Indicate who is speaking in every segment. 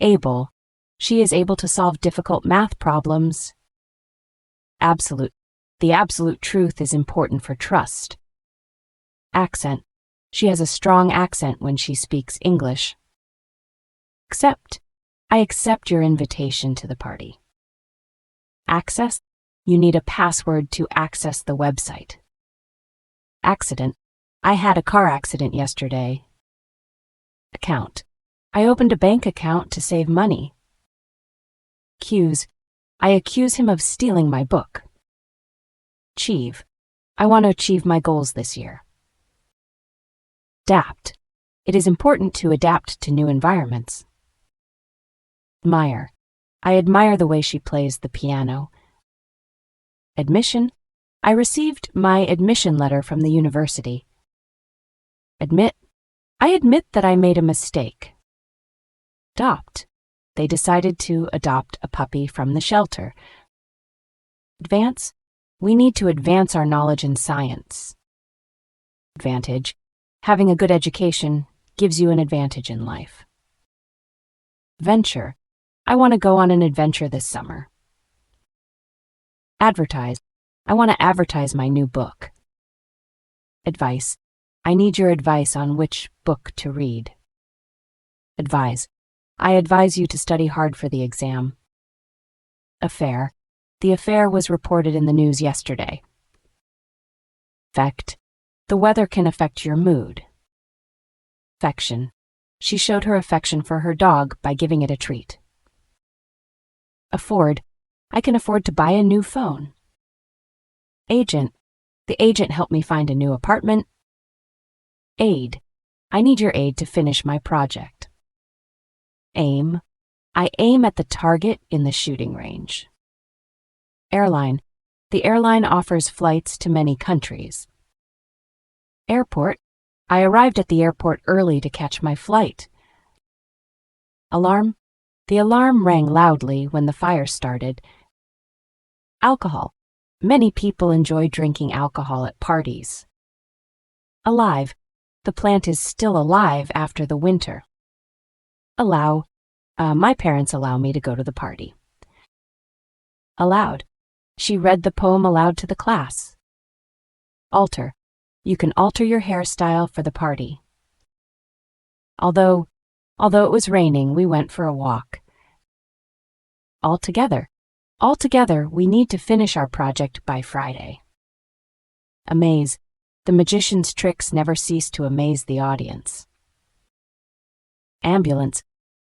Speaker 1: Able. She is able to solve difficult math problems. Absolute. The absolute truth is important for trust. Accent. She has a strong accent when she speaks English. Accept. I accept your invitation to the party. Access. You need a password to access the website. Accident. I had a car accident yesterday. Account. I opened a bank account to save money. Accuse. I accuse him of stealing my book. Achieve. I want to achieve my goals this year. Adapt. It is important to adapt to new environments. Admire. I admire the way she plays the piano. Admission. I received my admission letter from the university. Admit. I admit that I made a mistake. Adopt. They decided to adopt a puppy from the shelter. Advance. We need to advance our knowledge in science. Advantage. Having a good education gives you an advantage in life. Venture. I want to go on an adventure this summer. Advertise. I want to advertise my new book. Advice. I need your advice on which book to read. Advise. I advise you to study hard for the exam. Affair. The affair was reported in the news yesterday. Affect. The weather can affect your mood. Affection. She showed her affection for her dog by giving it a treat. Afford. I can afford to buy a new phone. Agent. The agent helped me find a new apartment. Aid. I need your aid to finish my project. Aim. I aim at the target in the shooting range. Airline. The airline offers flights to many countries. Airport. I arrived at the airport early to catch my flight. Alarm. The alarm rang loudly when the fire started. Alcohol. Many people enjoy drinking alcohol at parties. Alive. The plant is still alive after the winter. Allow. My parents allow me to go to the party. Aloud. She read the poem aloud to the class. Alter. You can alter your hairstyle for the party. Although it was raining, we went for a walk. Altogether. Altogether, we need to finish our project by Friday. Amaze. The magician's tricks never cease to amaze the audience. Ambulance.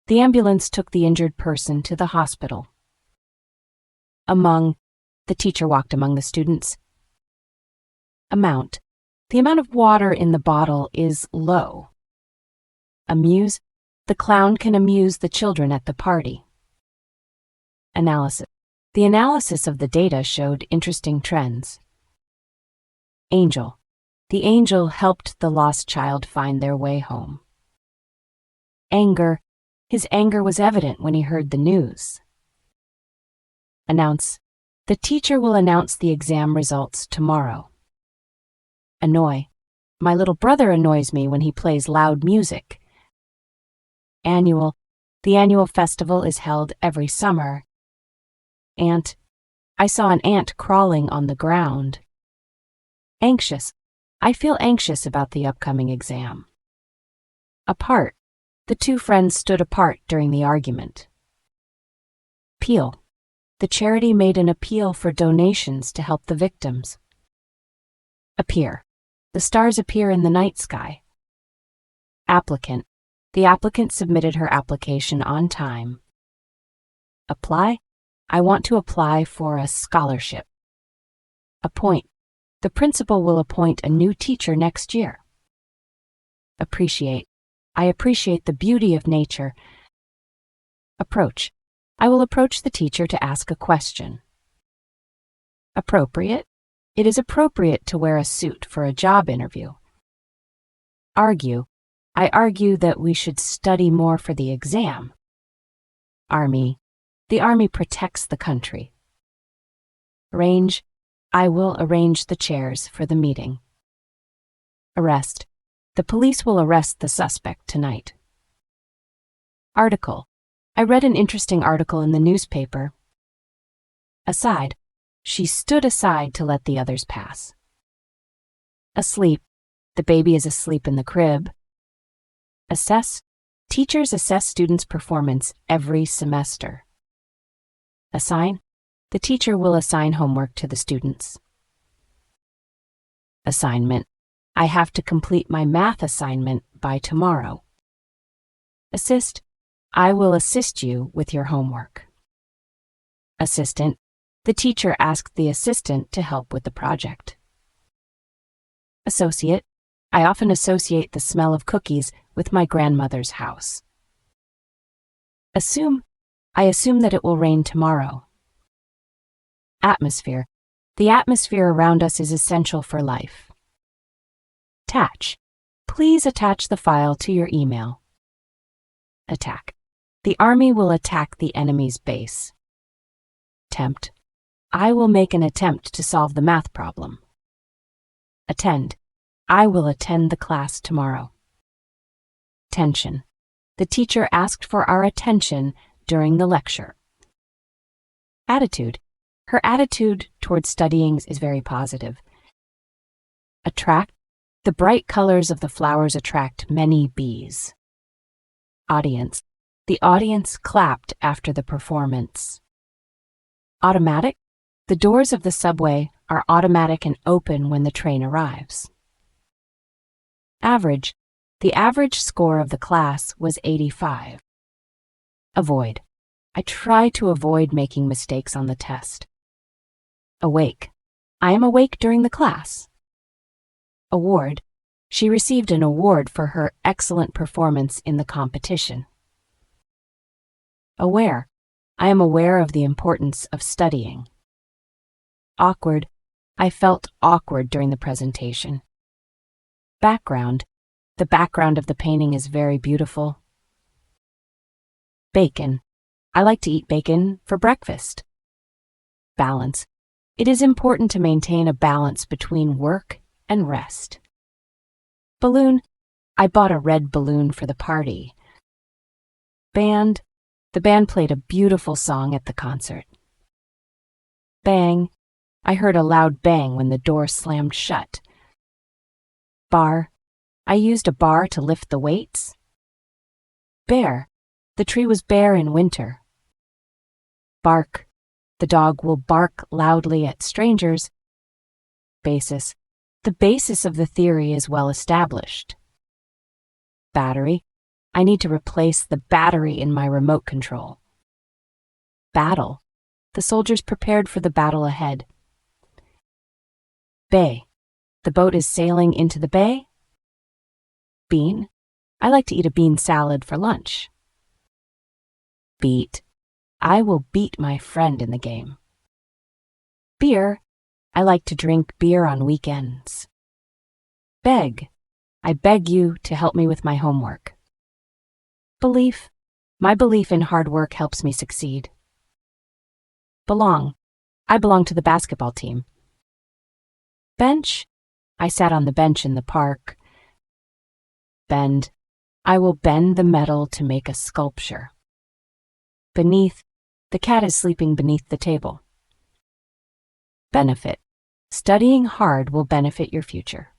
Speaker 1: The ambulance took the injured person to the hospital. Among. The teacher walked among the students. Amount. The amount of water in the bottle is low. Amuse. The clown can amuse the children at the party. Analysis. The analysis of the data showed interesting trends. Angel. The angel helped the lost child find their way home. Anger. His anger was evident when he heard the news. Announce. The teacher will announce the exam results tomorrow. Annoy. My little brother annoys me when he plays loud music. Annual. The annual festival is held every summer. Ant. I saw an ant crawling on the ground. Anxious. I feel anxious about the upcoming exam. Apart. The two friends stood apart during the argument. Appeal. The charity made an appeal for donations to help the victims. Appear. The stars appear in the night sky. Applicant. The applicant submitted her application on time. Apply. I want to apply for a scholarship. Appoint. The principal will appoint a new teacher next year. Appreciate. I appreciate the beauty of nature. Approach. I will approach the teacher to ask a question. Appropriate. It is appropriate to wear a suit for a job interview. Argue. I argue that we should study more for the exam. Army. The army protects the country. Arrange. I will arrange the chairs for the meeting. Arrest. The police will arrest the suspect tonight. Article. I read an interesting article in the newspaper. Aside. She stood aside to let the others pass. Asleep. The baby is asleep in the crib. Assess. Teachers assess students' performance every semester. Assign. The teacher will assign homework to the students. Assignment. I have to complete my math assignment by tomorrow. Assist. I will assist you with your homework. Assistant. The teacher asked the assistant to help with the project. Associate. I often associate the smell of cookies with my grandmother's house. Assume. I assume that it will rain tomorrow. Atmosphere. The atmosphere around us is essential for life. Attach. Please attach the file to your email. Attack. The army will attack the enemy's base. Tempt. I will make an attempt to solve the math problem. Attend. I will attend the class tomorrow. Tension. The teacher asked for our attention during the lecture. Attitude. Her attitude toward studying is very positive. Attract. The bright colors of the flowers attract many bees. Audience. The audience clapped after the performance. Automatic. The doors of the subway are automatic and open when the train arrives. Average. The average score of the class was 85. Avoid. I try to avoid making mistakes on the test. Awake. I am awake during the class. Award. She received an award for her excellent performance in the competition. Aware. I am aware of the importance of studying. Awkward. I felt awkward during the presentation. Background. The background of the painting is very beautiful. Bacon. I like to eat bacon for breakfast. Balance. It is important to maintain a balance between work and rest. Balloon. I bought a red balloon for the party. Band. The band played a beautiful song at the concert. Bang. I heard a loud bang when the door slammed shut. Bar. I used a bar to lift the weights. Bear. The tree was bare in winter. Bark. The dog will bark loudly at strangers. Basis. The basis of the theory is well established. Battery. I need to replace the battery in my remote control. Battle. The soldiers prepared for the battle ahead. Bay. The boat is sailing into the bay. Bean. I like to eat a bean salad for lunch. Beat. I will beat my friend in the game. Beer. I like to drink beer on weekends. Beg. I beg you to help me with my homework. Belief. My belief in hard work helps me succeed. Belong. I belong to the basketball team. Bench. I sat on the bench in the park. Bend. I will bend the metal to make a sculpture. Beneath. The cat is sleeping beneath the table. Benefit. Studying hard will benefit your future.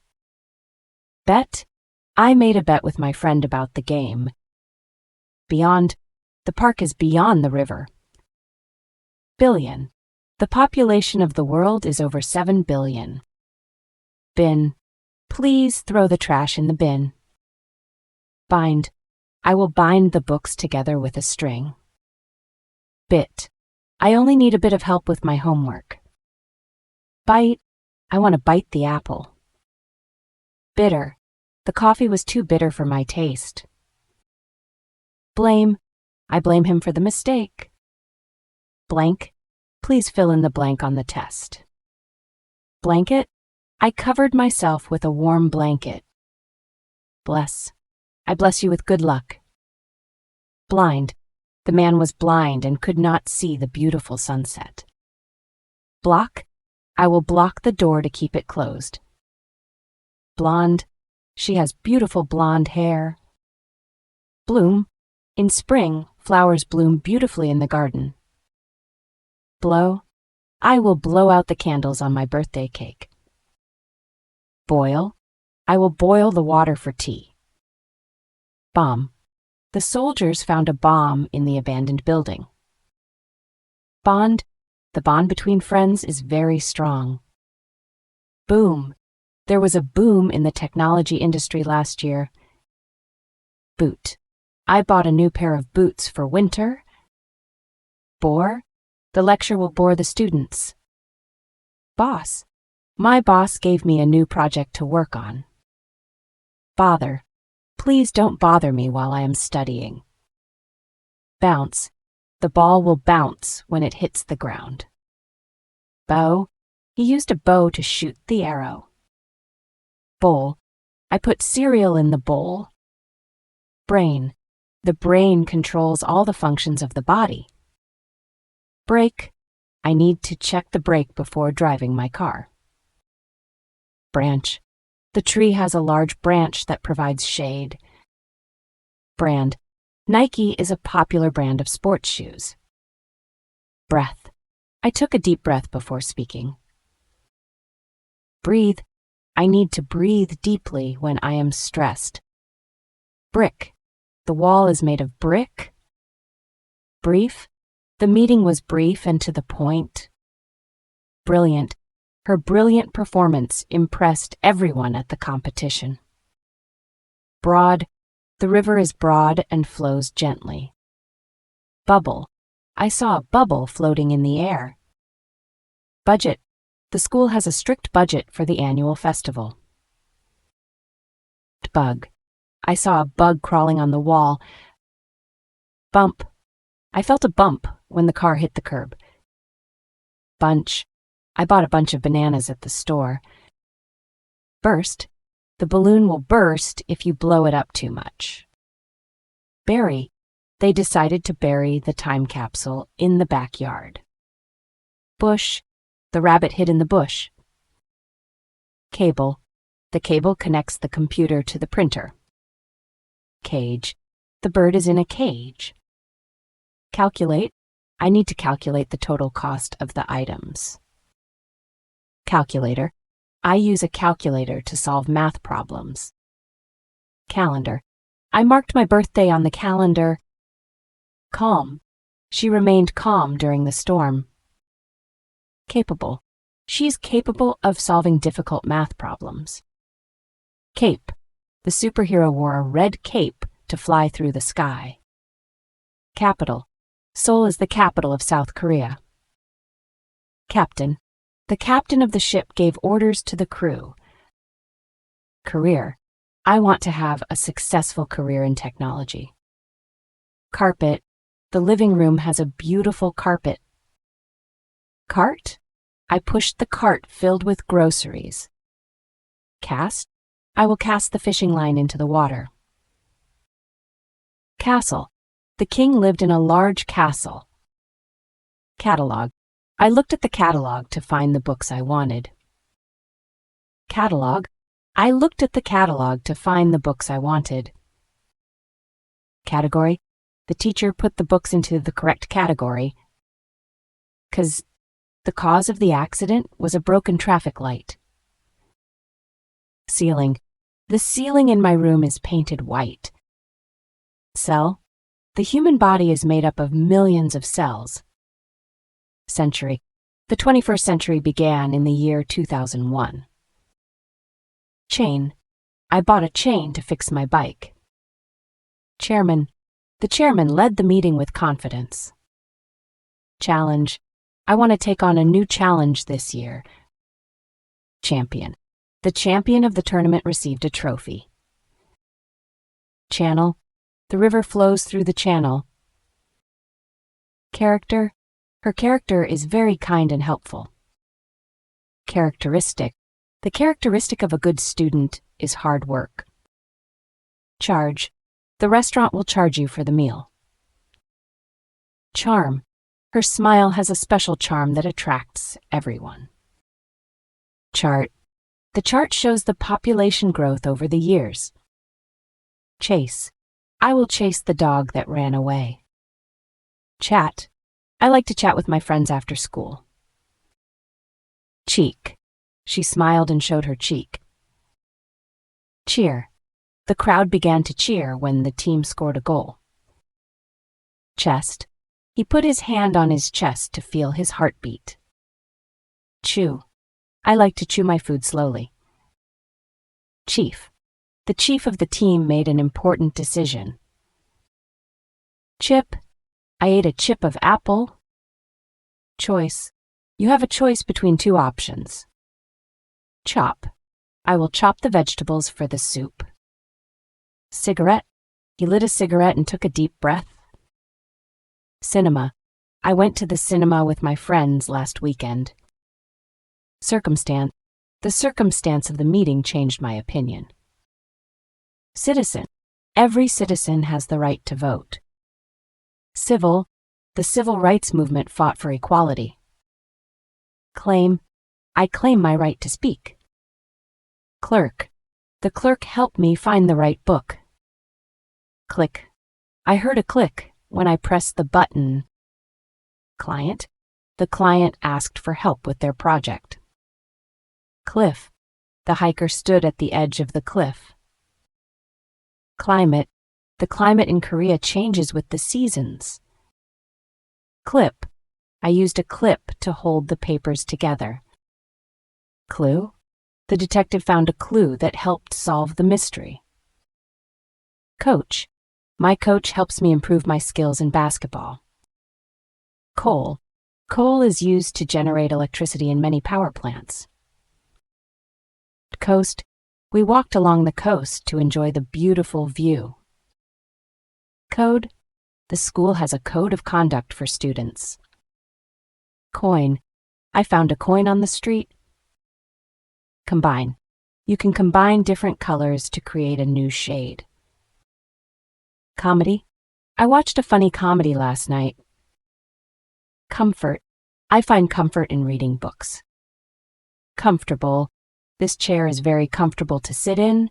Speaker 1: Bet. I made a bet with my friend about the game. Beyond. The park is beyond the river. Billion. The population of the world is over 7 billion. Bin. Please throw the trash in the bin. Bind. I will bind the books together with a string. Bit. I only need a bit of help with my homework. Bite. I want to bite the apple. Bitter. The coffee was too bitter for my taste. Blame. I blame him for the mistake. Blank. Please fill in the blank on the test. Blanket. I covered myself with a warm blanket. Bless. I bless you with good luck. Blind. The man was blind and could not see the beautiful sunset. Block. I will block the door to keep it closed. Blonde. She has beautiful blonde hair. Bloom. In spring, flowers bloom beautifully in the garden. Blow, I will blow out the candles on my birthday cake. Boil, I will boil the water for tea. Bomb, the soldiers found a bomb in the abandoned building. Bond, the bond between friends is very strong. Boom, there was a boom in the technology industry last year. Boot, I bought a new pair of boots for winter. Bore, the lecture will bore the students. Boss, my boss gave me a new project to work on. Bother, please don't bother me while I am studying. Bounce, the ball will bounce when it hits the ground. Bow, he used a bow to shoot the arrow. Bowl, I put cereal in the bowl. Brain, the brain controls all the functions of the body. Brake, I need to check the brake before driving my car. Branch, the tree has a large branch that provides shade. Brand, Nike is a popular brand of sports shoes. Breath, I took a deep breath before speaking. Breathe, I need to breathe deeply when I am stressed. Brick, the wall is made of brick. Brief, the meeting was brief and to the point. Brilliant, her brilliant performance impressed everyone at the competition. Broad, the river is broad and flows gently. Bubble, I saw a bubble floating in the air. Budget, the school has a strict budget for the annual festival. Bug, I saw a bug crawling on the wall. Bump, I felt a bump when the car hit the curb. Bunch, I bought a bunch of bananas at the store. Burst, the balloon will burst if you blow it up too much. Bury, they decided to bury the time capsule in the backyard. Bush, the rabbit hid in the bush. Cable, the cable connects the computer to the printer. Cage, the bird is in a cage. Calculate, I need to calculate the total cost of the items. Calculator, I use a calculator to solve math problems. Calendar, I marked my birthday on the calendar. Calm, she remained calm during the storm. Capable, she's capable of solving difficult math problems. Cape, the superhero wore a red cape to fly through the sky. Capital, Seoul is the capital of South Korea. Captain, the captain of the ship gave orders to the crew. Career, I want to have a successful career in technology. Carpet, the living room has a beautiful carpet. Cart, I pushed the cart filled with groceries. Cast, I will cast the fishing line into the water. Castle, the king lived in a large castle. Catalog, I looked at the catalog to find the books I wanted. Catalog, I looked at the catalog to find the books I wanted. Category, the teacher put the books into the correct category. 'Cause the cause of the accident was a broken traffic light. Ceiling, the ceiling in my room is painted white. Cell, the human body is made up of millions of cells. Century, the 21st century began in the year 2001. Chain, I bought a chain to fix my bike. Chairman, the chairman led the meeting with confidence. Challenge, I want to take on a new challenge this year. Champion, the champion of the tournament received a trophy. Channel, the river flows through the channel. Character, her character is very kind and helpful. Characteristic, the characteristic of a good student is hard work. Charge, the restaurant will charge you for the meal. Charm, her smile has a special charm that attracts everyone. Chart, the chart shows the population growth over the years. Chase, I will chase the dog that ran away. Chat. I like to chat with my friends after school. Cheek. She smiled and showed her cheek. Cheer. The crowd began to cheer when the team scored a goal. Chest. He put his hand on his chest to feel his heartbeat. Chew. I like to chew my food slowly. Chief. The chief of the team made an important decision. Chip. I ate a chip of apple. Choice. You have a choice between two options. Chop. I will chop the vegetables for the soup. Cigarette. He lit a cigarette and took a deep breath. Cinema. I went to the cinema with my friends last weekend. Circumstance. The circumstance of the meeting changed my opinion. Citizen. Every citizen has the right to vote. Civil. The civil rights movement fought for equality. Claim. I claim my right to speak. Clerk. The clerk helped me find the right book. Click. I heard a click when I pressed the button. Client. The client asked for help with their project. Cliff. The hiker stood at the edge of the cliff. Climate. The climate in Korea changes with the seasons. Clip. I used a clip to hold the papers together. Clue. The detective found a clue that helped solve the mystery. Coach. My coach helps me improve my skills in basketball. Coal. Coal is used to generate electricity in many power plants. Coast. We walked along the coast to enjoy the beautiful view. Code. The school has a code of conduct for students. Coin. I found a coin on the street. Combine. You can combine different colors to create a new shade. Comedy. I watched a funny comedy last night. Comfort. I find comfort in reading books. Comfortable. This chair is very comfortable to sit in.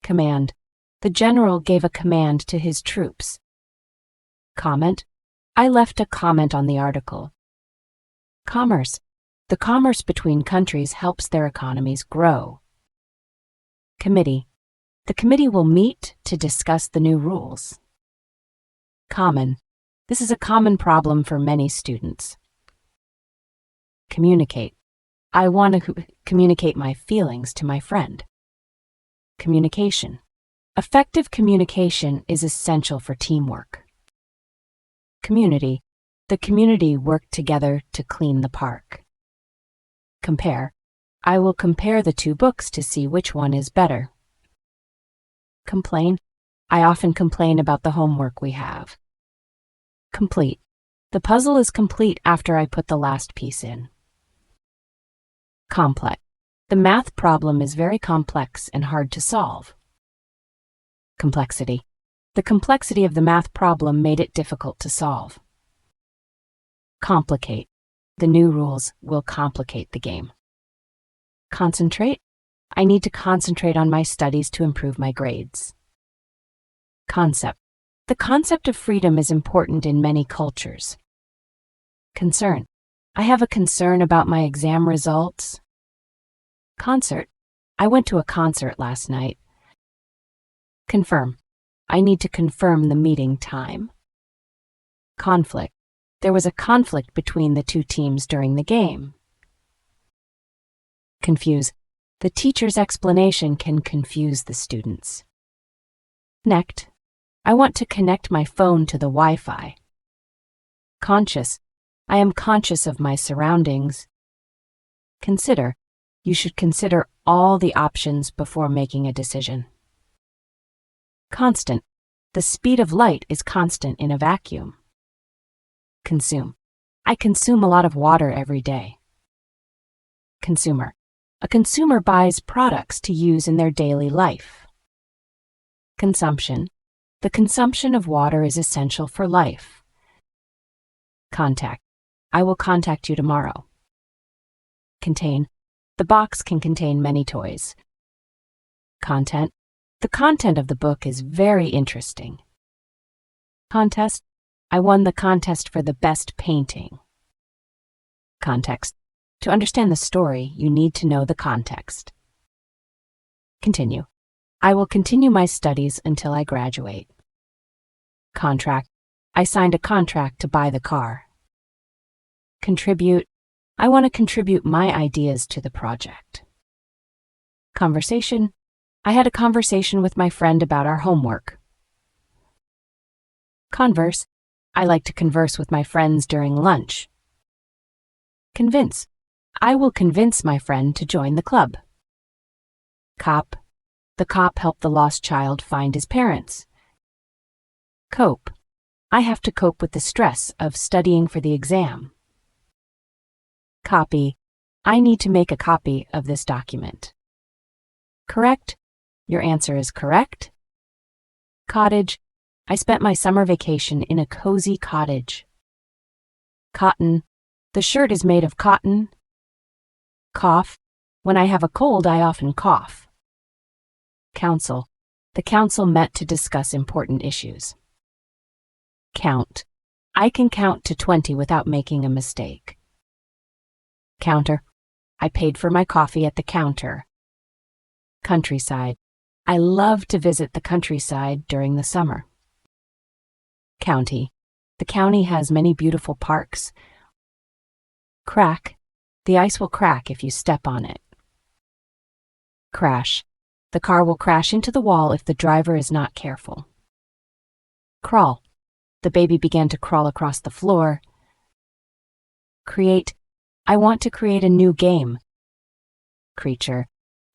Speaker 1: Command. The general gave a command to his troops. Comment. I left a comment on the article. Commerce. The commerce between countries helps their economies grow. Committee. The committee will meet to discuss the new rules. Common. This is a common problem for many students. Communicate. I want to communicate my feelings to my friend. Communication. Effective communication is essential for teamwork. Community. The community worked together to clean the park. Compare. I will compare the two books to see which one is better. Complain. I often complain about the homework we have. Complete. The puzzle is complete after I put the last piece in. Complex. The math problem is very complex and hard to solve. Complexity. The complexity of the math problem made it difficult to solve. Complicate. The new rules will complicate the game. Concentrate. I need to concentrate on my studies to improve my grades. Concept. The concept of freedom is important in many cultures. Concern. I have a concern about my exam results. Concert. I went to a concert last night. Confirm. I need to confirm the meeting time. Conflict. There was a conflict between the two teams during the game. Confuse. The teacher's explanation can confuse the students. Connect. I want to connect my phone to the Wi-Fi. Conscious. I am conscious of my surroundings. Consider. You should consider all the options before making a decision. Constant. The speed of light is constant in a vacuum. Consume. I consume a lot of water every day. Consumer. A consumer buys products to use in their daily life. Consumption. The consumption of water is essential for life. Contact. I will contact you tomorrow. Contain. The box can contain many toys. Content. The content of the book is very interesting. Contest. I won the contest for the best painting. Context. To understand the story, you need to know the context. Continue. I will continue my studies until I graduate. Contract. I signed a contract to buy the car. Contribute. I want to contribute my ideas to the project. Conversation. I had a conversation with my friend about our homework. Converse. I like to converse with my friends during lunch. Convince. I will convince my friend to join the club. Cop. The cop helped the lost child find his parents. Cope. I have to cope with the stress of studying for the exam. Copy. I need to make a copy of this document. Correct. Your answer is correct. Cottage. I spent my summer vacation in a cozy cottage. Cotton. The shirt is made of cotton. Cough. When I have a cold, I often cough. Council. The council met to discuss important issues. Count. I can count to 20 without making a mistake. Counter. I paid for my coffee at the counter. Countryside. I love to visit the countryside during the summer. County. The county has many beautiful parks. Crack. The ice will crack if you step on it. Crash. The car will crash into the wall if the driver is not careful. Crawl. The baby began to crawl across the floor. Create. I want to create a new game. Creature.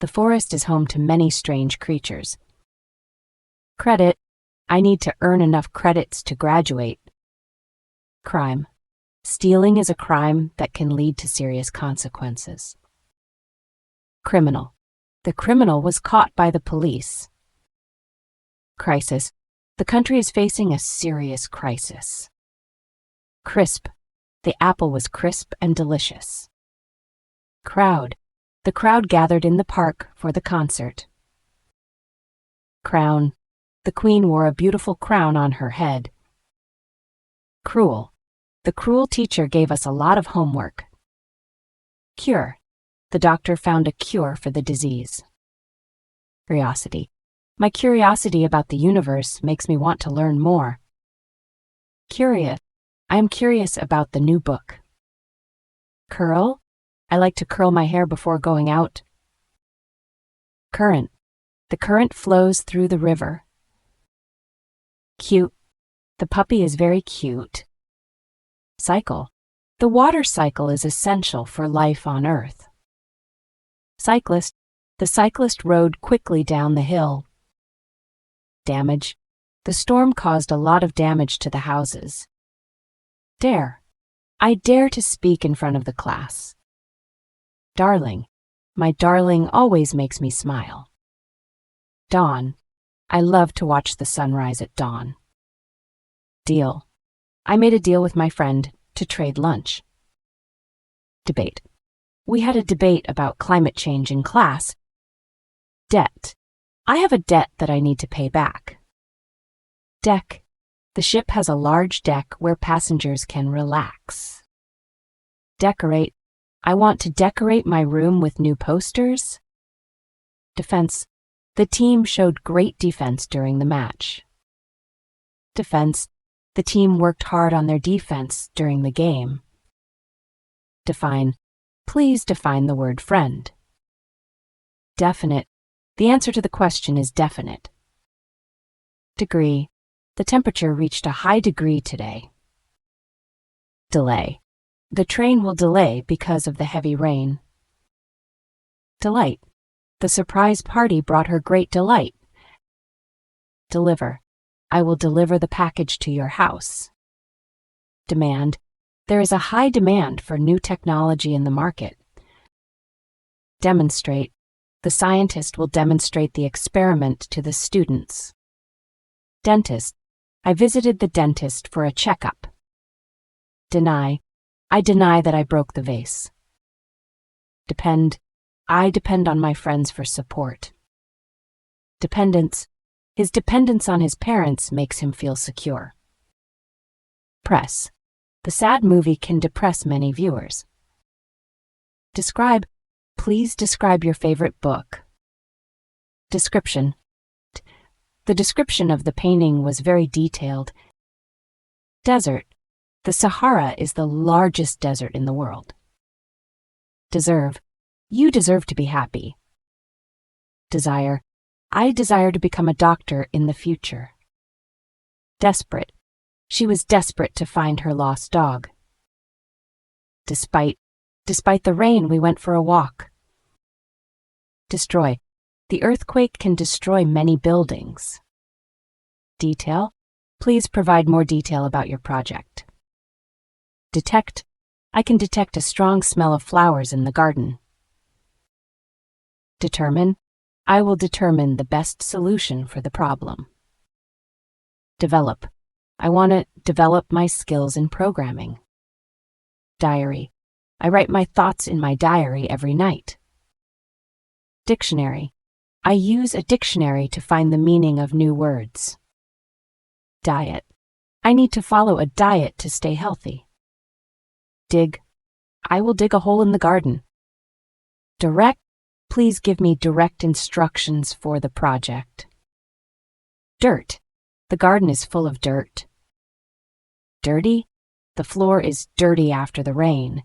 Speaker 1: The forest is home to many strange creatures. Credit. I need to earn enough credits to graduate. Crime. Stealing is a crime that can lead to serious consequences. Criminal. The criminal was caught by the police. Crisis. The country is facing a serious crisis. Crisp. The apple was crisp and delicious. Crowd. The crowd gathered in the park for the concert. Crown. The queen wore a beautiful crown on her head. Cruel. The cruel teacher gave us a lot of homework. Cure. The doctor found a cure for the disease. Curiosity. My curiosity about the universe makes me want to learn more. Curious. I am curious about the new book. Curl. I like to curl my hair before going out. Current. The current flows through the river. Cute. The puppy is very cute. Cycle. The water cycle is essential for life on Earth. Cyclist. The cyclist rode quickly down the hill. Damage. The storm caused a lot of damage to the houses. Dare. I dare to speak in front of the class. Darling. My darling always makes me smile. Dawn. I love to watch the sunrise at dawn. Deal. I made a deal with my friend to trade lunch. Debate. We had a debate about climate change in class. Debt. I have a debt that I need to pay back. Deck. The ship has a large deck where passengers can relax. Decorate. I want to decorate my room with new posters. Defense. The team showed great defense during the match. Defense. The team worked hard on their defense during the game. Define. Please define the word friend. Definite. The answer to the question is definite. Degree. The temperature reached a high degree today. Delay. The train will delay because of the heavy rain. Delight. The surprise party brought her great delight. Deliver. I will deliver the package to your house. Demand. There is a high demand for new technology in the market. Demonstrate. The scientist will demonstrate the experiment to the students. Dentist. I visited the dentist for a checkup. Deny. I deny that I broke the vase. Depend. I depend on my friends for support. Dependence. His dependence on his parents makes him feel secure. Press. The sad movie can depress many viewers. Describe. Please describe your favorite book. Description. The description of the painting was very detailed. Desert. The Sahara is the largest desert in the world. Deserve. You deserve to be happy. Desire. I desire to become a doctor in the future. Desperate. She was desperate to find her lost dog. Despite the rain, we went for a walk. Destroy. The earthquake can destroy many buildings. Detail. Please provide more detail about your project. Detect. I can detect a strong smell of flowers in the garden. Determine. I will determine the best solution for the problem. Develop. I want to develop my skills in programming. Diary. I write my thoughts in my diary every night. Dictionary. I use a dictionary to find the meaning of new words. Diet. I need to follow a diet to stay healthy. Dig. I will dig a hole in the garden. Direct. Please give me direct instructions for the project. Dirt. The garden is full of dirt. Dirty. The floor is dirty after the rain.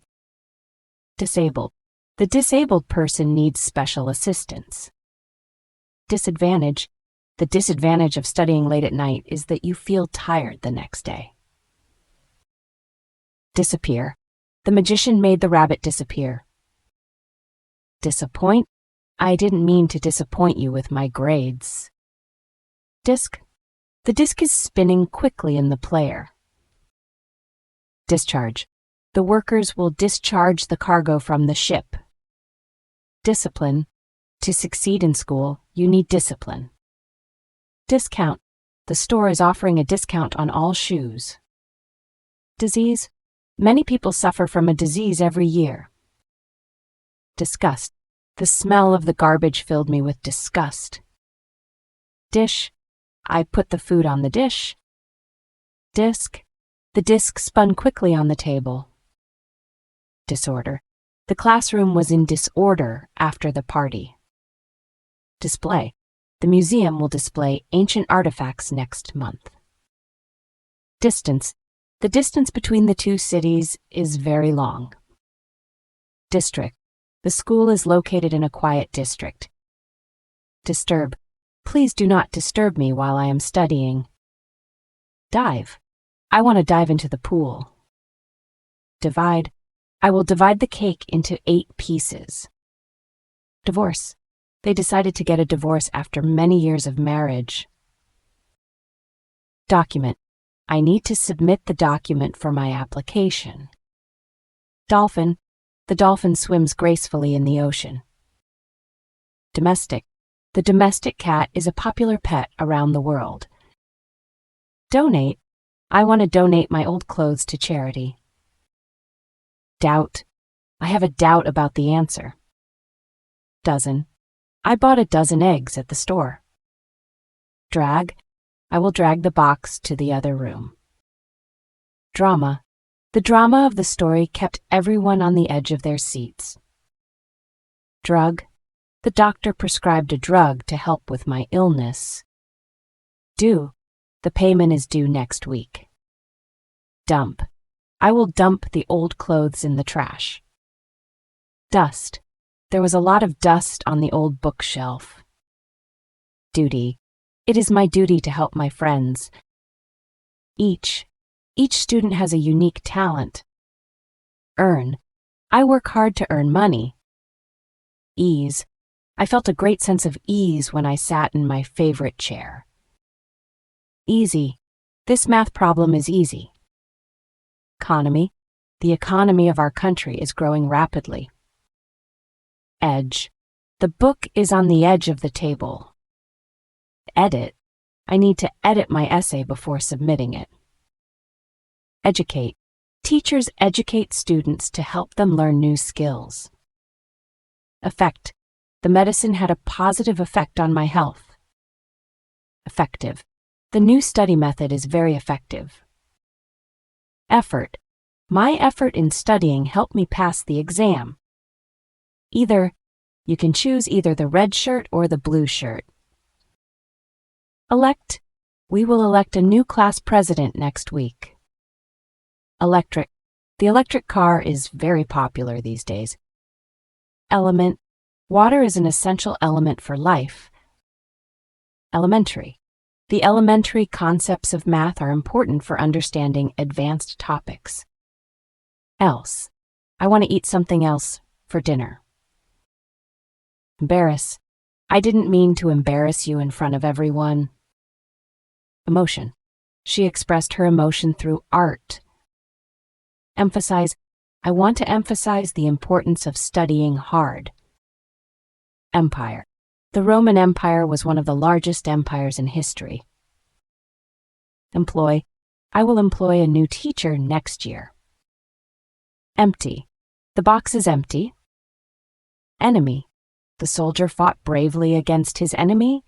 Speaker 1: Disabled. The disabled person needs special assistance. Disadvantage. The disadvantage of studying late at night is that you feel tired the next day. Disappear. The magician made the rabbit disappear. Disappoint. I didn't mean to disappoint you with my grades. Disk. The disk is spinning quickly in the player. Discharge. The workers will discharge the cargo from the ship. Discipline. To succeed in school, you need discipline. Discount. The store is offering a discount on all shoes. Disease. Many people suffer from a disease every year. Disgust. The smell of the garbage filled me with disgust. Dish. I put the food on the dish. Disc. The disc spun quickly on the table. Disorder. The classroom was in disorder after the party. Display. The museum will display ancient artifacts next month. Distance. The distance between the two cities is very long. District. The school is located in a quiet district. Disturb. Please do not disturb me while I am studying. Dive. I want to dive into the pool. Divide. I will divide the cake into 8 pieces. Divorce. They decided to get a divorce after many years of marriage. Document. I need to submit the document for my application. Dolphin. The dolphin swims gracefully in the ocean. Domestic. The domestic cat is a popular pet around the world. Donate. I want to donate my old clothes to charity. Doubt. I have a doubt about the answer. Dozen. I bought a dozen eggs at the store. Drag. I will drag the box to the other room. Drama. The drama of the story kept everyone on the edge of their seats. Drug. The doctor prescribed a drug to help with my illness. Due. The payment is due next week. Dump. I will dump the old clothes in the trash. Dust. There was a lot of dust on the old bookshelf. Duty. It is my duty to help my friends. Each student has a unique talent. Earn. I work hard to earn money. Ease. I felt a great sense of ease when I sat in my favorite chair. Easy. This math problem is easy. Economy. The economy of our country is growing rapidly. Edge. The book is on the edge of the table. Edit. I need to edit my essay before submitting it. Educate. Teachers educate students to help them learn new skills. Effect. The medicine had a positive effect on my health. Effective. The new study method is very effective. Effort. My effort in studying helped me pass the exam. Either. You can choose either the red shirt or the blue shirt. Elect. We will elect a new class president next week. Electric. The electric car is very popular these days. Element. Water is an essential element for life. Elementary. The elementary concepts of math are important for understanding advanced topics. Else. I want to eat something else for dinner. Embarrass. I didn't mean to embarrass you in front of everyone. Emotion. She expressed her emotion through art. Emphasize. I want to emphasize the importance of studying hard. Empire. The Roman Empire was one of the largest empires in history. Employ. I will employ a new teacher next year. Empty. The box is empty. Enemy. The soldier fought bravely against his enemy.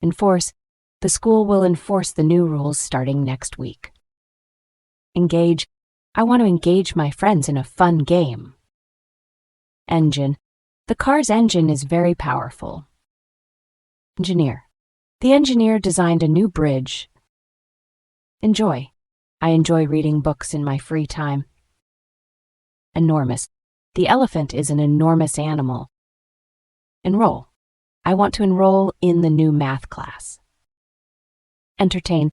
Speaker 1: Enforce. The school will enforce the new rules starting next week. Engage. I want to engage my friends in a fun game. Engine. The car's engine is very powerful. Engineer. The engineer designed a new bridge. Enjoy. I enjoy reading books in my free time. Enormous. The elephant is an enormous animal. Enroll. I want to enroll in the new math class. Entertain.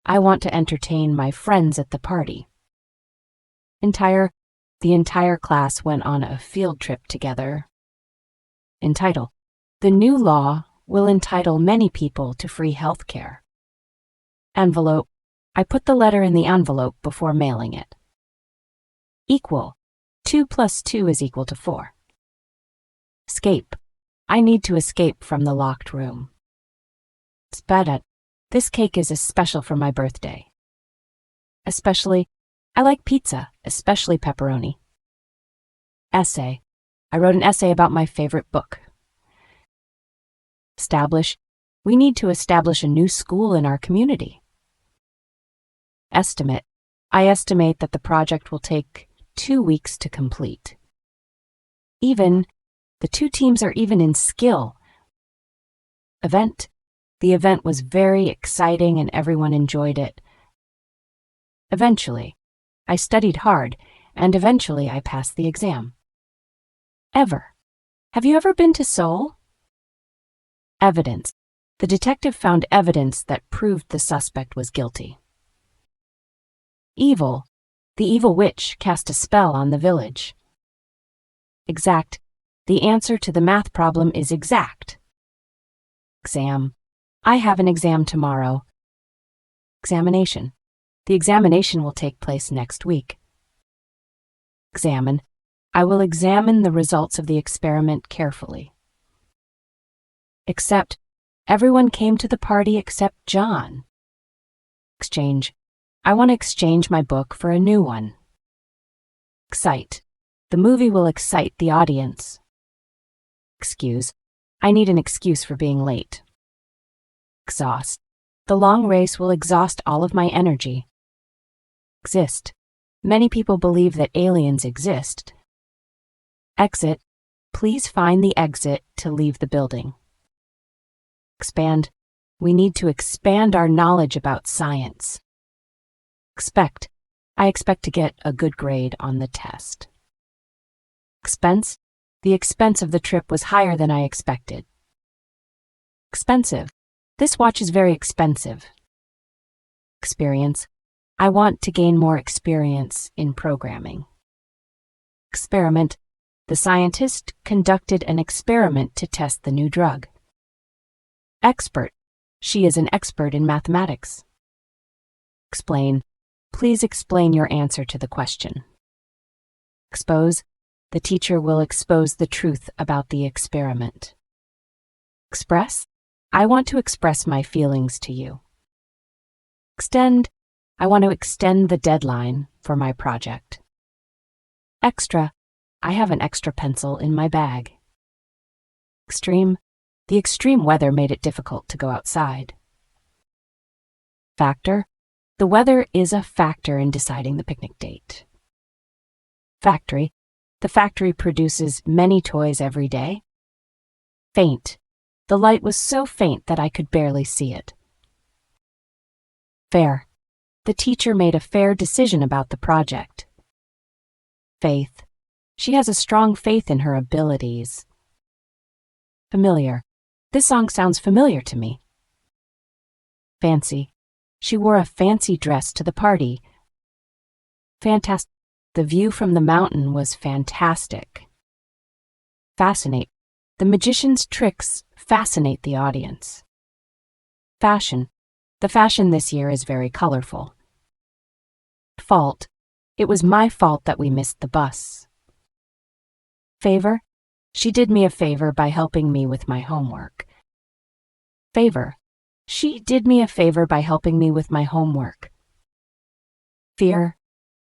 Speaker 1: I want to entertain my friends at the party. Entire. The entire class went on a field trip together. Entitle. The new law will entitle many people to free health care. Envelope. I put the letter in the envelope before mailing it. Equal. 2 plus 2 is equal to 4. Escape. I need to escape from the locked room. Spadat. This cake is special for my birthday. Especially. I like pizza, especially pepperoni. Essay. I wrote an essay about my favorite book. Establish. We need to establish a new school in our community. Estimate. I estimate that the project will take 2 weeks to complete. Even. The two teams are even in skill. Event. The event was very exciting and everyone enjoyed it. Eventually. I studied hard, and eventually I passed the exam. Ever. Have you ever been to Seoul? Evidence. The detective found evidence that proved the suspect was guilty. Evil. The evil witch cast a spell on the village. Exact. The answer to the math problem is exact. Exam. I have an exam tomorrow. Examination. The examination will take place next week. Examine. I will examine the results of the experiment carefully. Except. Everyone came to the party except John. Exchange. I want to exchange my book for a new one. Excite. The movie will excite the audience. Excuse. I need an excuse for being late. Exhaust. The long race will exhaust all of my energy. Exist. Many people believe that aliens exist. Exit. Please find the exit to leave the building. Expand. We need to expand our knowledge about science. Expect. I expect to get a good grade on the test. Expense. The expense of the trip was higher than I expected. Expensive. This watch is very expensive. Experience. I want to gain more experience in programming. Experiment. The scientist conducted an experiment to test the new drug. Expert. She is an expert in mathematics. Explain. Please explain your answer to the question. Expose. The teacher will expose the truth about the experiment. Express. I want to express my feelings to you. Extend. I want to extend the deadline for my project. Extra. I have an extra pencil in my bag. Extreme. The extreme weather made it difficult to go outside. Factor. The weather is a factor in deciding the picnic date. Factory. The factory produces many toys every day. Faint. The light was so faint that I could barely see it. Fair. The teacher made a fair decision about the project. Faith. She has a strong faith in her abilities. Familiar. This song sounds familiar to me. Fancy. She wore a fancy dress to the party. Fantastic. The view from the mountain was fantastic. Fascinate. The magician's tricks fascinate the audience. Fashion. The fashion this year is very colorful. Fault. It was my fault that we missed the bus. Favor. She did me a favor by helping me with my homework. Favor. She did me a favor by helping me with my homework. Fear.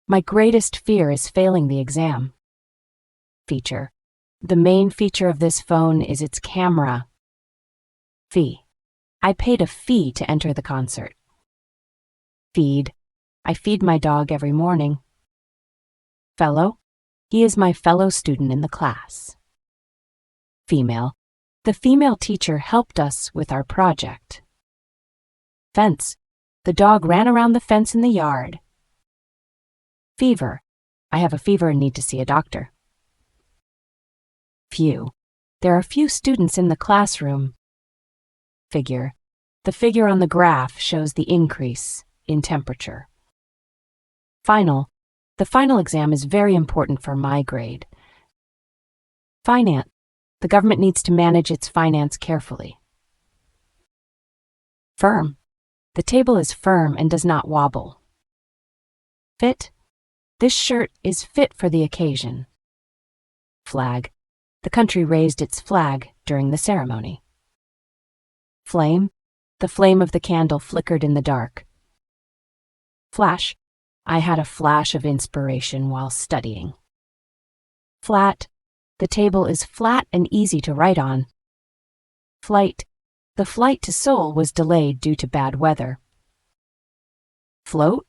Speaker 1: My greatest fear is failing the exam. Feature. The main feature of this phone is its camera. Fee. I paid a fee to enter the concert. Feed. I feed my dog every morning. Fellow. He is my fellow student in the class. Female. The female teacher helped us with our project. Fence. The dog ran around the fence in the yard. Fever. I have a fever and need to see a doctor. Few. There are few students in the classroom. Figure. The figure on the graph shows the increase in temperature. Final. The final exam is very important for my grade. Finance. The government needs to manage its finance carefully. Firm. The table is firm and does not wobble. Fit. This shirt is fit for the occasion. Flag. The country raised its flag during the ceremony. Flame. The flame of the candle flickered in the dark. Flash. I had a flash of inspiration while studying. Flat. The table is flat and easy to write on. Flight. The flight to Seoul was delayed due to bad weather. Float.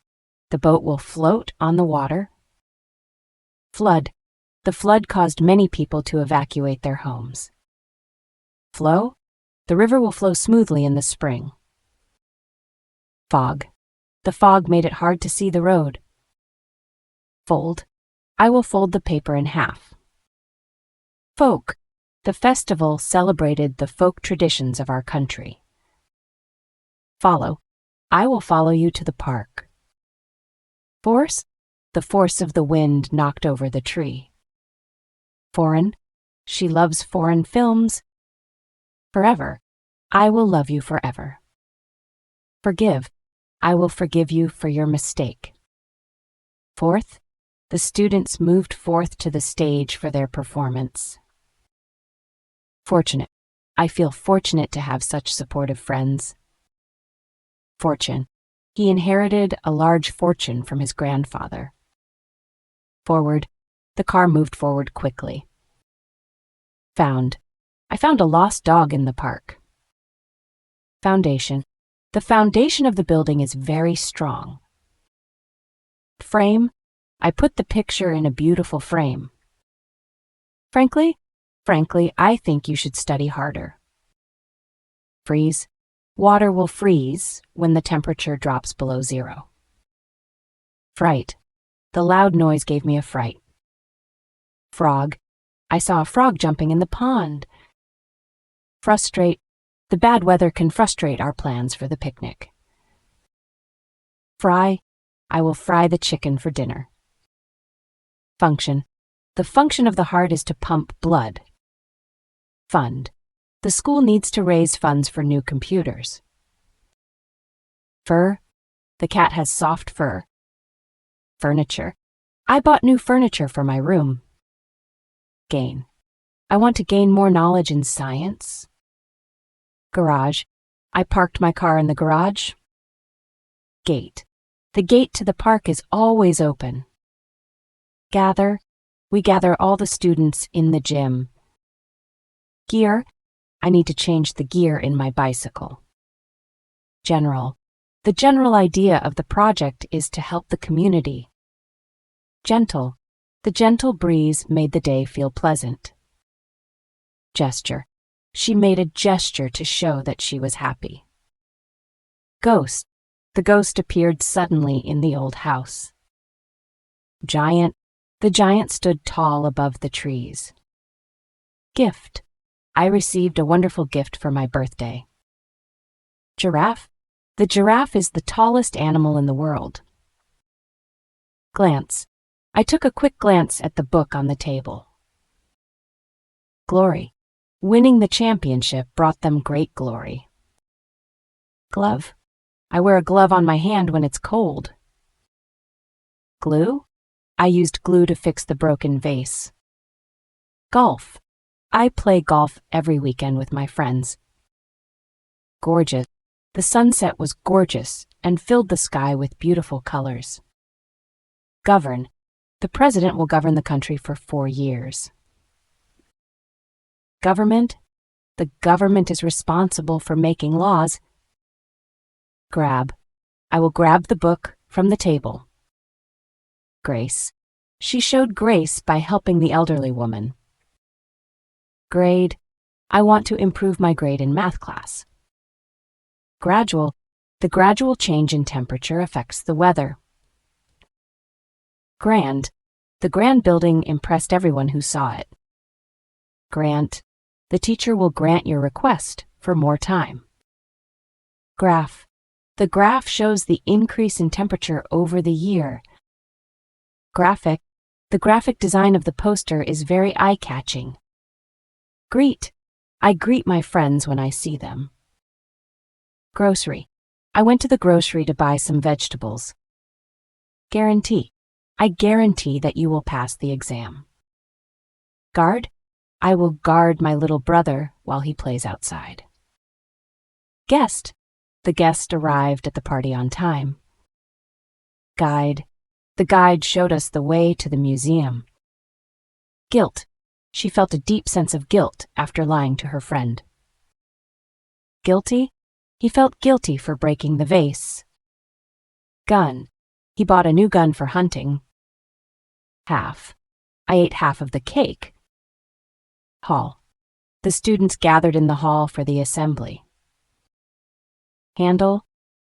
Speaker 1: The boat will float on the water. Flood. The flood caused many people to evacuate their homes. Flow. The river will flow smoothly in the spring. Fog. The fog made it hard to see the road. Fold. I will fold the paper in half. Folk. The festival celebrated the folk traditions of our country. Follow. I will follow you to the park. Force. The force of the wind knocked over the tree. Foreign. She loves foreign films. Forever. I will love you forever. Forgive. I will forgive you for your mistake. Fourth. The students moved forth to the stage for their performance. Fortunate. I feel fortunate to have such supportive friends. Fortune. He inherited a large fortune from his grandfather. Forward. The car moved forward quickly. Found. I found a lost dog in the park. Foundation. The foundation of the building is very strong. Frame. I put the picture in a beautiful frame. Frankly, I think you should study harder. Freeze. Water will freeze when the temperature drops below 0. Fright. The loud noise gave me a fright. Frog. I saw a frog jumping in the pond. Frustrate. The bad weather can frustrate our plans for the picnic. Fry. I will fry the chicken for dinner. Function. The function of the heart is to pump blood. Fund. The school needs to raise funds for new computers. Fur. The cat has soft fur. Furniture. I bought new furniture for my room. Gain. I want to gain more knowledge in science. Garage. I parked my car in the garage. Gate. The gate to the park is always open. Gather. We gather all the students in the gym. Gear. I need to change the gear in my bicycle. General. The general idea of the project is to help the community. Gentle. The gentle breeze made the day feel pleasant. Gesture. She made a gesture to show that she was happy. Ghost. The ghost appeared suddenly in the old house. Giant. The giant stood tall above the trees. Gift. I received a wonderful gift for my birthday. Giraffe. The giraffe is the tallest animal in the world. Glance. I took a quick glance at the book on the table. Glory. Winning the championship brought them great glory. Glove. I wear a glove on my hand when it's cold. Glue. I used glue to fix the broken vase. Golf. I play golf every weekend with my friends. Gorgeous. The sunset was gorgeous and filled the sky with beautiful colors. Govern. The president will govern the country for 4 years. Government. The government is responsible for making laws. Grab. I will grab the book from the table. Grace. She showed grace by helping the elderly woman. Grade. I want to improve my grade in math class. Gradual. The gradual change in temperature affects the weather. Grand. The grand building impressed everyone who saw it. Grant. The teacher will grant your request for more time. Graph. The graph shows the increase in temperature over the year. Graphic. The graphic design of the poster is very eye-catching. Greet. I greet my friends when I see them. Grocery. I went to the grocery to buy some vegetables. Guarantee. I guarantee that you will pass the exam. Guard. I will guard my little brother while he plays outside. Guest. The guest arrived at the party on time. Guide. The guide showed us the way to the museum. Guilt. She felt a deep sense of guilt after lying to her friend. Guilty. He felt guilty for breaking the vase. Gun. He bought a new gun for hunting. Half. I ate half of the cake. Hall. The students gathered in the hall for the assembly. Handle.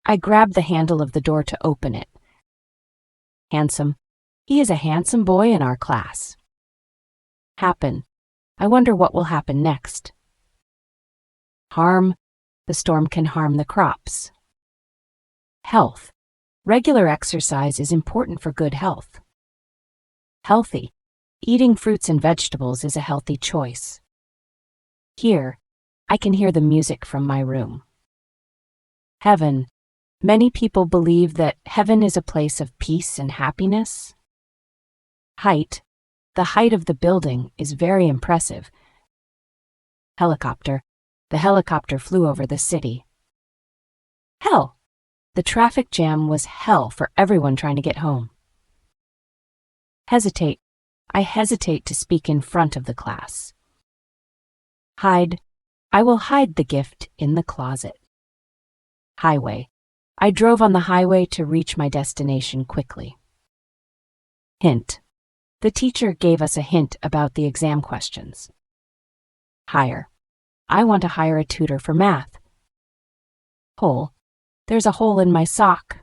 Speaker 1: I grabbed the handle of the door to open it. Handsome. He is a handsome boy in our class. Happen. I wonder what will happen next. Harm. The storm can harm the crops. Health. Regular exercise is important for good health. Healthy. Eating fruits and vegetables is a healthy choice. Here, I can hear the music from my room. Heaven. Many people believe that heaven is a place of peace and happiness. Height. The height of the building is very impressive. Helicopter. The helicopter flew over the city. Hell. The traffic jam was hell for everyone trying to get home. Hesitate. I hesitate to speak in front of the class. Hide. I will hide the gift in the closet. Highway. I drove on the highway to reach my destination quickly. Hint. The teacher gave us a hint about the exam questions. Hire. I want to hire a tutor for math. Hole. There's a hole in my sock.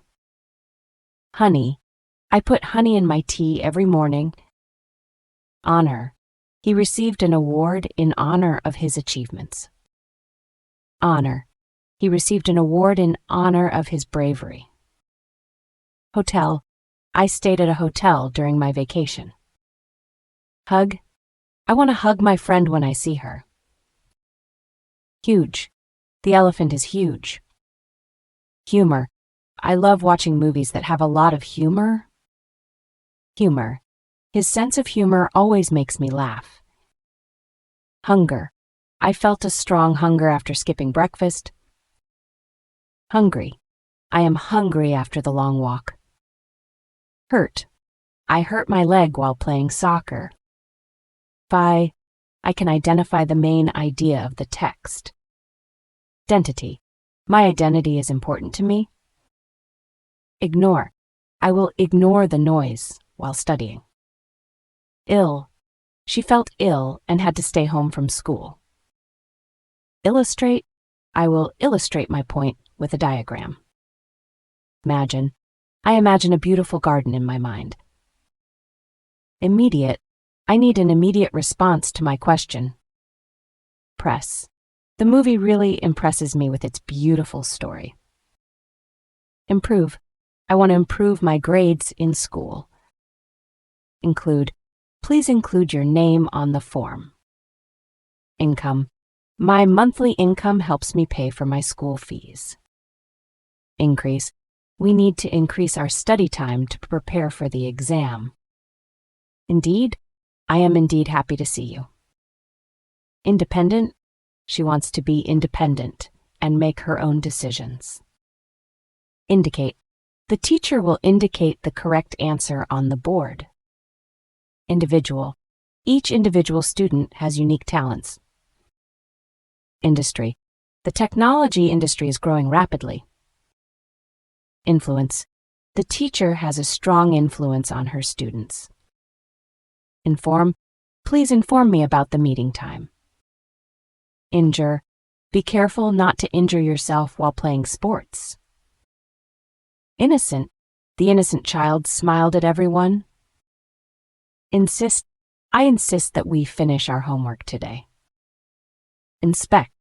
Speaker 1: Honey. I put honey in my tea every morning. Honor. He received an award in honor of his achievements. Honor. He received an award in honor of his bravery. Hotel. I stayed at a hotel during my vacation. Hug. I want to hug my friend when I see her. Huge. The elephant is huge. Humor. I love watching movies that have a lot of humor. Humor. His sense of humor always makes me laugh. Hunger. I felt a strong hunger after skipping breakfast. Hungry. I am hungry after the long walk. Hurt. I hurt my leg while playing soccer. I can identify the main idea of the text. Identity. My identity is important to me. Ignore. I will ignore the noise while studying. Ill. She felt ill and had to stay home from school. Illustrate. I will illustrate my point with a diagram. Imagine. I imagine a beautiful garden in my mind. Immediate. I need an immediate response to my question. Press. The movie really impresses me with its beautiful story. Improve. I want to improve my grades in school. Include. Please include your name on the form. Income. My monthly income helps me pay for my school fees. Increase. We need to increase our study time to prepare for the exam. Indeed. I am indeed happy to see you. Independent. She wants to be independent and make her own decisions. Indicate. The teacher will indicate the correct answer on the board. Individual. Each individual student has unique talents. Industry. The technology industry is growing rapidly. Influence. The teacher has a strong influence on her students. Inform. Please inform me about the meeting time. Injure. Be careful not to injure yourself while playing sports. Innocent. The innocent child smiled at everyone. Insist. I insist that we finish our homework today. Inspect.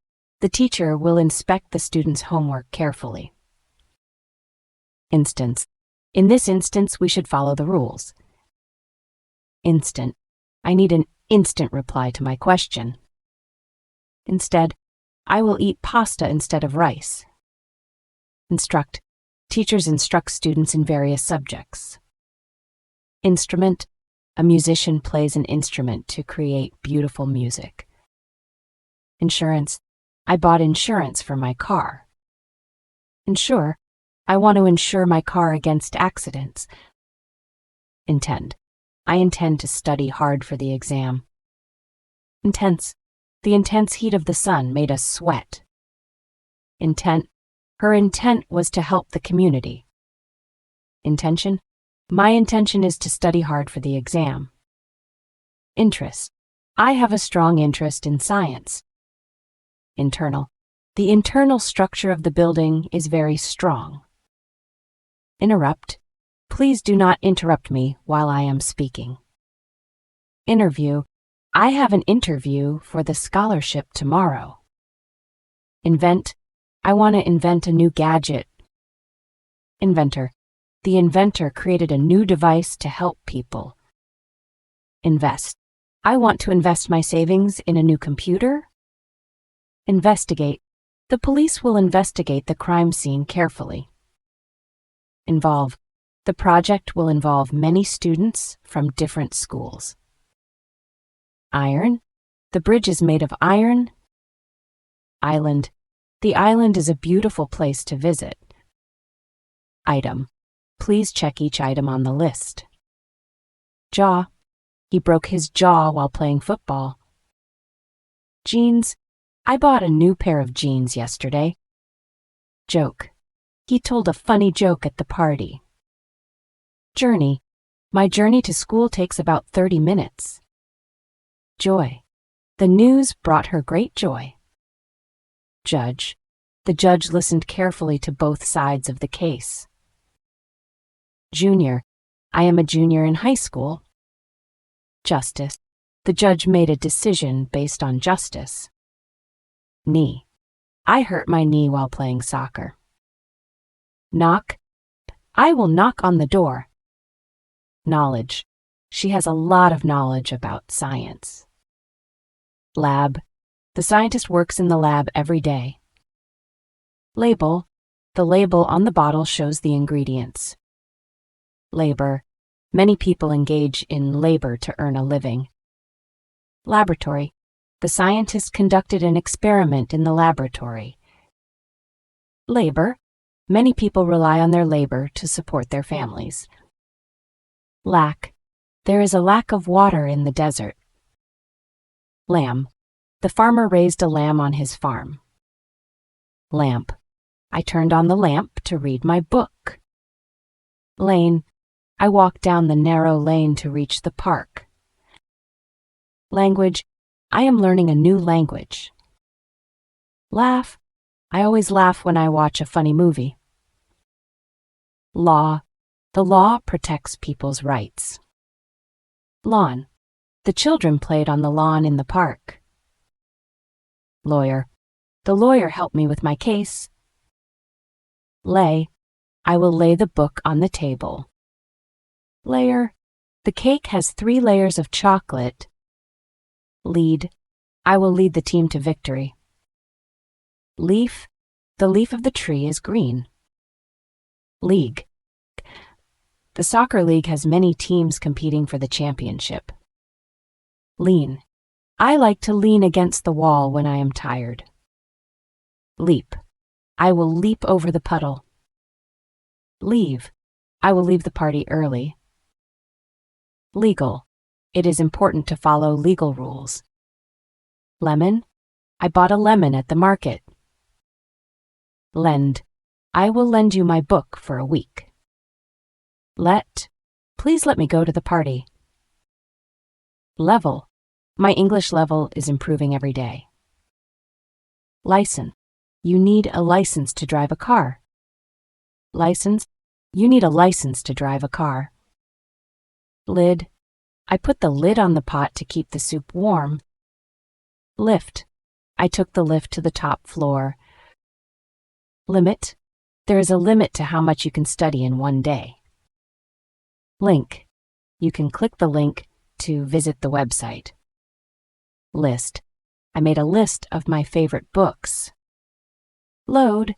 Speaker 1: The teacher will inspect the student's homework carefully. Instance. In this instance, we should follow the rules. Instant. I need an instant reply to my question. Instead, I will eat pasta instead of rice. Instruct. Teachers instruct students in various subjects. Instrument. A musician plays an instrument to create beautiful music. Insurance. I bought insurance for my car. Insure. I want to insure my car against accidents. Intend. I intend to study hard for the exam. Intense. The intense heat of the sun made us sweat. Intent. Her intent was to help the community. Intention. My intention is to study hard for the exam. Interest. I have a strong interest in science. Internal. The internal structure of the building is very strong. Interrupt. Please do not interrupt me while I am speaking. Interview. I have an interview for the scholarship tomorrow. Invent. I want to invent a new gadget. Inventor. The inventor created a new device to help people. Invest. I want to invest my savings in a new computer. Investigate. The police will investigate the crime scene carefully. Involve. The project will involve many students from different schools. Iron. The bridge is made of iron. Island. The island is a beautiful place to visit. Item. Please check each item on the list. Jaw. He broke his jaw while playing football. Jeans. I bought a new pair of jeans yesterday. Joke. He told a funny joke at the party. Journey. My journey to school takes about 30 minutes. Joy. The news brought her great joy. Judge. The judge listened carefully to both sides of the case. Junior. I am a junior in high school. Justice. The judge made a decision based on justice. Knee. I hurt my knee while playing soccer. Knock. I will knock on the door. Knowledge. She has a lot of knowledge about science. Lab. The scientist works in the lab every day. Label. The label on the bottle shows the ingredients. Labor. Many people engage in labor to earn a living. Laboratory. The scientist conducted an experiment in the laboratory. Labor. Many people rely on their labor to support their families. Lack. There is a lack of water in the desert. Lamb. The farmer raised a lamb on his farm. Lamp. I turned on the lamp to read my book. Lane, I walk down the narrow lane to reach the park. Language, I am learning a new language. Laugh, I always laugh when I watch a funny movie. Law, the law protects people's rights. Lawn, the children played on the lawn in the park. Lawyer, the lawyer helped me with my case. Lay, I will lay the book on the table. Layer, the cake has 3 layers of chocolate. Lead, I will lead the team to victory. Leaf, the leaf of the tree is green. League, the soccer league has many teams competing for the championship. Lean, I like to lean against the wall when I am tired. Leap, I will leap over the puddle. Leave, I will leave the party early. Legal, it is important to follow legal rules. Lemon, I bought a lemon at the market. Lend, I will lend you my book for a week. Let, please let me go to the party. Level, my English level is improving every day. License, you need a license to drive a car. License, you need a license to drive a car. Lid, I put the lid on the pot to keep the soup warm. Lift, I took the lift to the top floor. Limit, there is a limit to how much you can study in one day. Link, you can click the link to visit the website. List, I made a list of my favorite books. Load,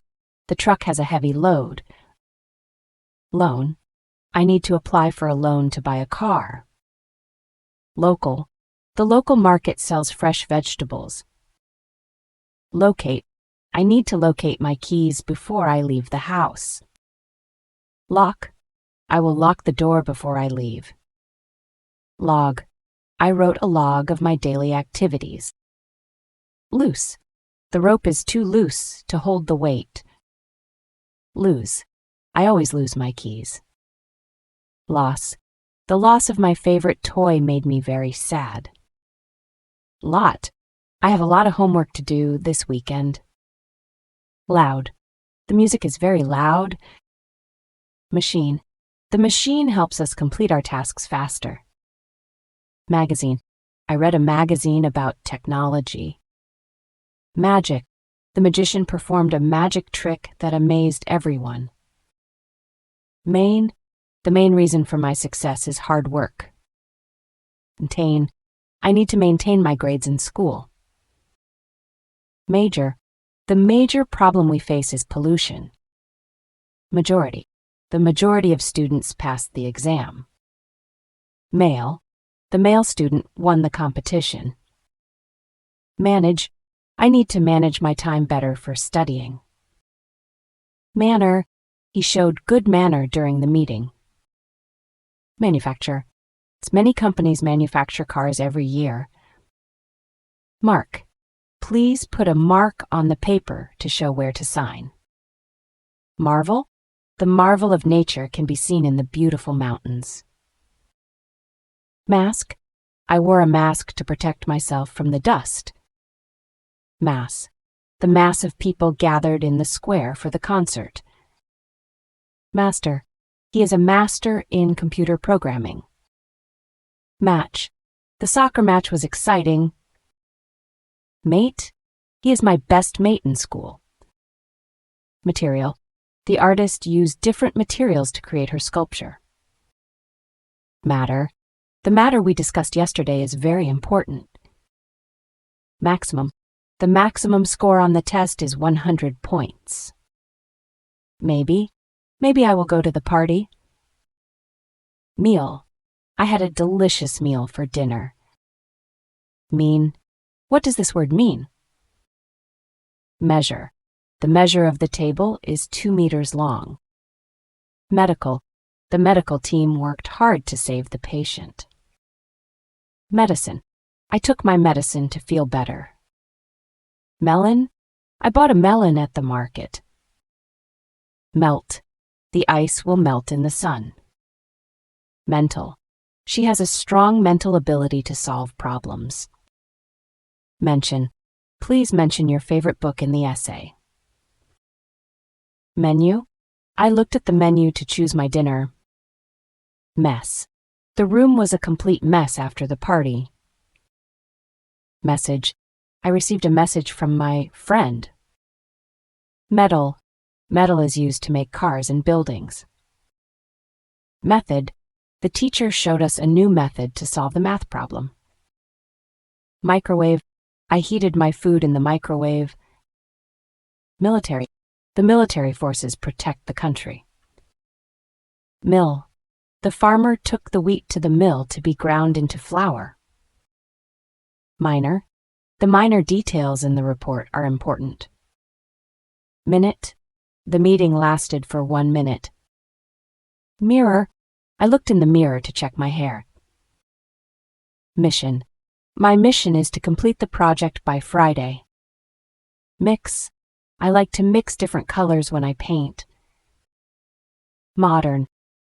Speaker 1: the truck has a heavy load. Loan, I need to apply for a loan to buy a car. Local, the local market sells fresh vegetables. Locate, I need to locate my keys before I leave the house. Lock, I will lock the door before I leave. Log, I wrote a log of my daily activities. Loose, the rope is too loose to hold the weight. Lose, I always lose my keys. Loss, the loss of my favorite toy made me very sad. Lot, I have a lot of homework to do this weekend. Loud, the music is very loud. Machine, the machine helps us complete our tasks faster. Magazine, I read a magazine about technology. Magic, the magician performed a magic trick that amazed everyone. Main, the main reason for my success is hard work. Maintain, I need to maintain my grades in school. Major, the major problem we face is pollution. Majority, the majority of students passed the exam. Male, the male student won the competition. Manage, I need to manage my time better for studying. Manner, he showed good manner during the meeting. Manufacture, many companies manufacture cars every year. Mark, please put a mark on the paper to show where to sign. Marvel, the marvel of nature can be seen in the beautiful mountains. Mask, I wore a mask to protect myself from the dust. Mass, the mass of people gathered in the square for the concert. Master, he is a master in computer programming. Match, the soccer match was exciting. Mate, he is my best mate in school. Material, the artist used different materials to create her sculpture. Matter, the matter we discussed yesterday is very important. Maximum, the maximum score on the test is 100 points. Maybe I will go to the party. Meal, I had a delicious meal for dinner. Mean, what does this word mean? Measure, the measure of the table is 2 meters long. Medical, the medical team worked hard to save the patient. Medicine, I took my medicine to feel better. Melon, I bought a melon at the market. Melt, the ice will melt in the sun. Mental, she has a strong mental ability to solve problems. Mention, please mention your favorite book in the essay. Menu, I looked at the menu to choose my dinner. Mess, the room was a complete mess after the party. Message, I received a message from my friend. Metal, metal is used to make cars and buildings. Method, the teacher showed us a new method to solve the math problem. Microwave, I heated my food in the microwave. Military, the military forces protect the country. Mill, the farmer took the wheat to the mill to be ground into flour. Minor, the minor details in the report are important. Minute, the meeting lasted for 1 minute. Mirror, I looked in the mirror to check my hair. Mission, my mission is to complete the project by Friday. Mix, I like to mix different colors when I paint. Modern,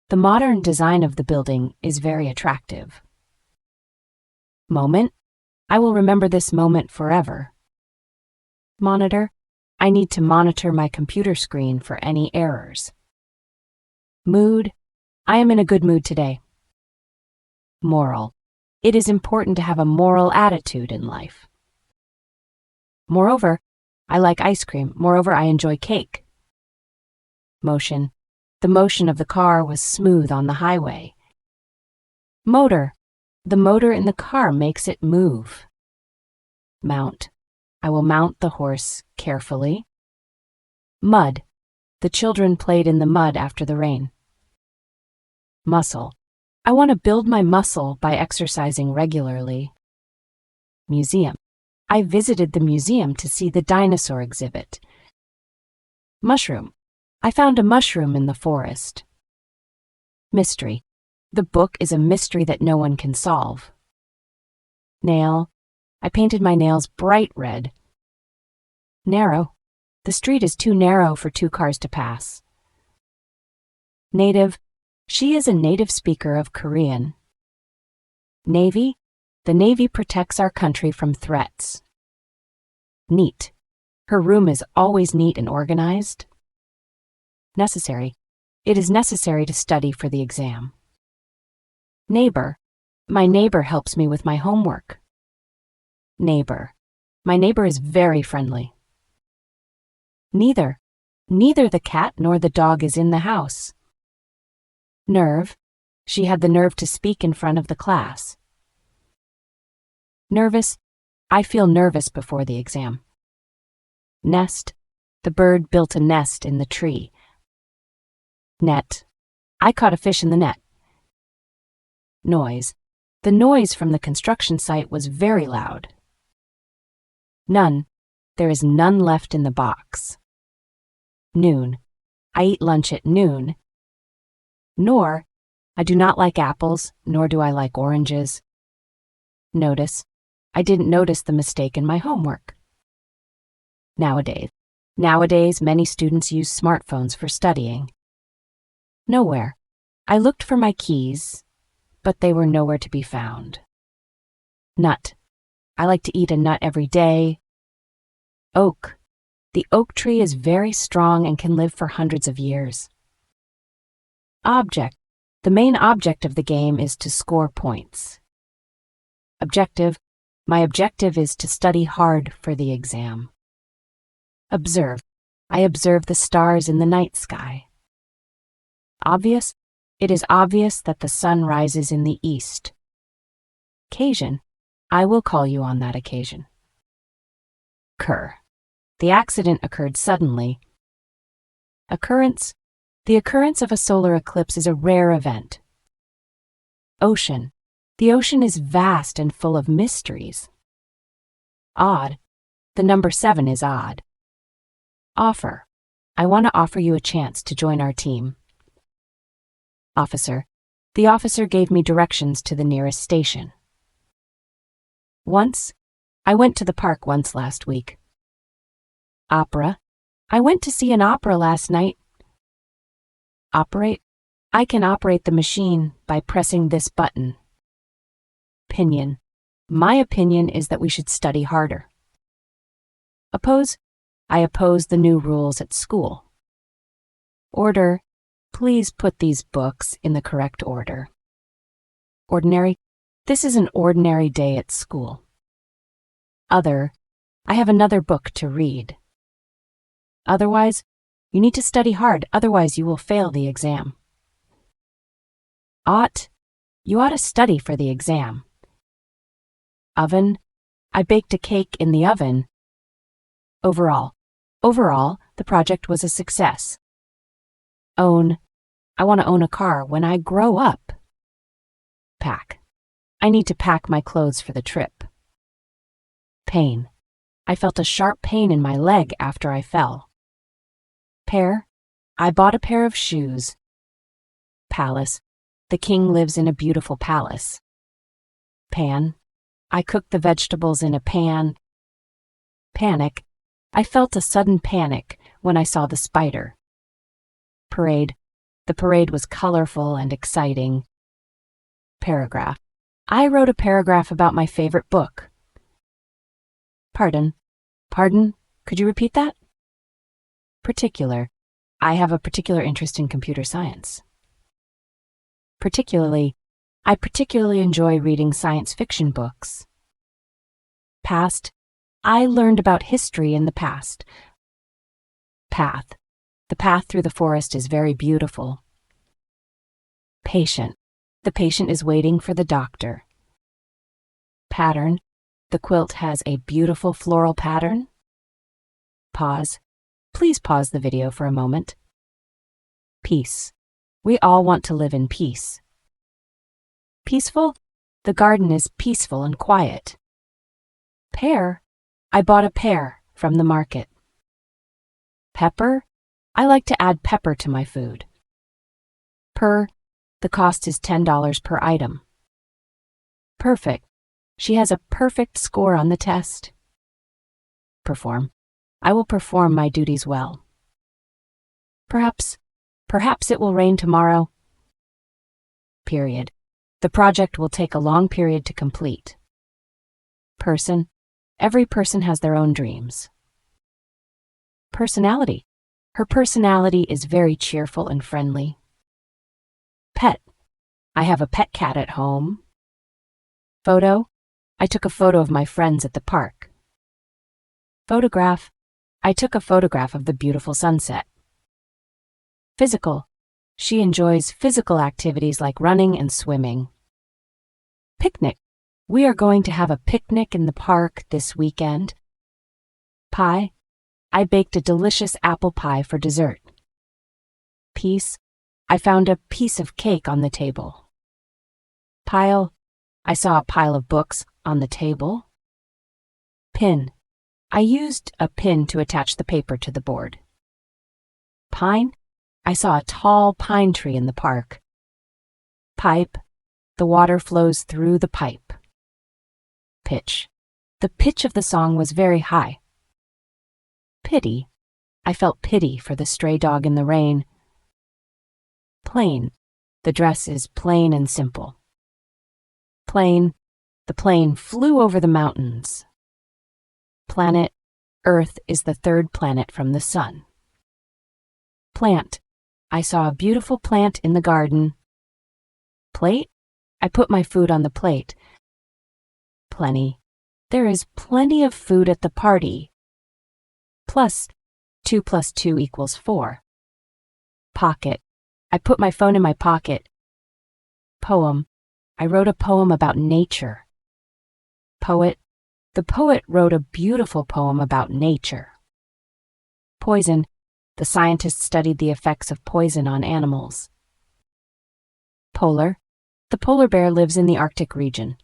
Speaker 1: the modern design of the building is very attractive. Moment, I will remember this moment forever. Monitor, I need to monitor my computer screen for any errors. Mood, I am in a good mood today. Moral, it is important to have a moral attitude in life. Moreover, I like ice cream. Moreover, I enjoy cake. Motion, the motion of the car was smooth on the highway. Motor, the motor in the car makes it move. Mount, I will mount the horse carefully. Mud, the children played in the mud after the rain. Muscle, I want to build my muscle by exercising regularly. Museum, I visited the museum to see the dinosaur exhibit. Mushroom, I found a mushroom in the forest. Mystery, the book is a mystery that no one can solve. Nail, I painted my nails bright red. Narrow, the street is too narrow for 2 cars to pass. Native, she is a native speaker of Korean. Navy, the Navy protects our country from threats. Neat, her room is always neat and organized. Necessary, it is necessary to study for the exam. Neighbor, my neighbor helps me with my homework. Neighbor, my neighbor is very friendly. Neither the cat nor the dog is in the house. Nerve, she had the nerve to speak in front of the class. Nervous, I feel nervous before the exam. Nest, the bird built a nest in the tree. Net, I caught a fish in the net. Noise, the noise from the construction site was very loud. None, there is none left in the box. Noon, I eat lunch at noon. Nor, I do not like apples, nor do I like oranges. Notice, I didn't notice the mistake in my homework. Nowadays, many students use smartphones for studying. Nowhere, I looked for my keys, but they were nowhere to be found. Nut, I like to eat a nut every day. Oak, the oak tree is very strong and can live for hundreds of years. Object, the main object of the game is to score points. Objective, my objective is to study hard for the exam. Observe, I observe the stars in the night sky. Obvious, it is obvious that the sun rises in the east. Occasion, I will call you on that occasion. Occur, the accident occurred suddenly. Occurrence, the occurrence of a solar eclipse is a rare event. Ocean, the ocean is vast and full of mysteries. Odd, the number 7 is odd. Offer, I want to offer you a chance to join our team. Officer, the officer gave me directions to the nearest station. Once, I went to the park once last week. Opera, I went to see an opera last night. Operate. I can operate the machine by pressing this button. Opinion. My opinion is that we should study harder. Oppose. I oppose the new rules at school. Order. Please put these books in the correct order. Ordinary. This is an ordinary day at school. Other. I have another book to read. Otherwise, you need to study hard, otherwise you will fail the exam. Ought. You ought to study for the exam. Oven. I baked a cake in the oven. Overall. Overall, the project was a success. Own. I want to own a car when I grow up. Pack. I need to pack my clothes for the trip. Pain. I felt a sharp pain in my leg after I fell. Pair. I bought a pair of shoes. Palace. The king lives in a beautiful palace. Pan. I cooked the vegetables in a pan. Panic. I felt a sudden panic when I saw the spider. Parade. The parade was colorful and exciting. Paragraph. I wrote a paragraph about my favorite book. Pardon. Pardon? Could you repeat that? Particular. I have a particular interest in computer science. Particularly. I particularly enjoy reading science fiction books. Past. I learned about history in the past. Path. The path through the forest is very beautiful. Patient. The patient is waiting for the doctor. Pattern. The quilt has a beautiful floral pattern. Pause. Please pause the video for a moment. Peace. We all want to live in peace. Peaceful. The garden is peaceful and quiet. Pear. I bought a pear from the market. Pepper. I like to add pepper to my food. Per. The cost is $10 per item. Perfect. She has a perfect score on the test. Perform. I will perform my duties well. Perhaps it will rain tomorrow. Period. The project will take a long period to complete. Person. Every person has their own dreams. Personality. Her personality is very cheerful and friendly. Pet. I have a pet cat at home. Photo. I took a photo of my friends at the park. Photograph. I took a photograph of the beautiful sunset. Physical. She enjoys physical activities like running and swimming. Picnic. We are going to have a picnic in the park this weekend. Pie. I baked a delicious apple pie for dessert. Piece. I found a piece of cake on the table. Pile. I saw a pile of books on the table. Pin. I used a pin to attach the paper to the board. Pine. I saw a tall pine tree in the park. Pipe. The water flows through the pipe. Pitch. The pitch of the song was very high. Pity. I felt pity for the stray dog in the rain. Plane. The dress is plain and simple. Plane. The plane flew over the mountains. Planet. Earth is the third planet from the sun. Plant. I saw a beautiful plant in the garden. Plate. I put my food on the plate. Plenty. There is plenty of food at the party. Plus. 2 + 2 = 4. Pocket. I put my phone in my pocket. Poem. I wrote a poem about nature. Poet. The poet wrote a beautiful poem about nature. Poison. The scientist studied the effects of poison on animals. Polar. The polar bear lives in the Arctic region.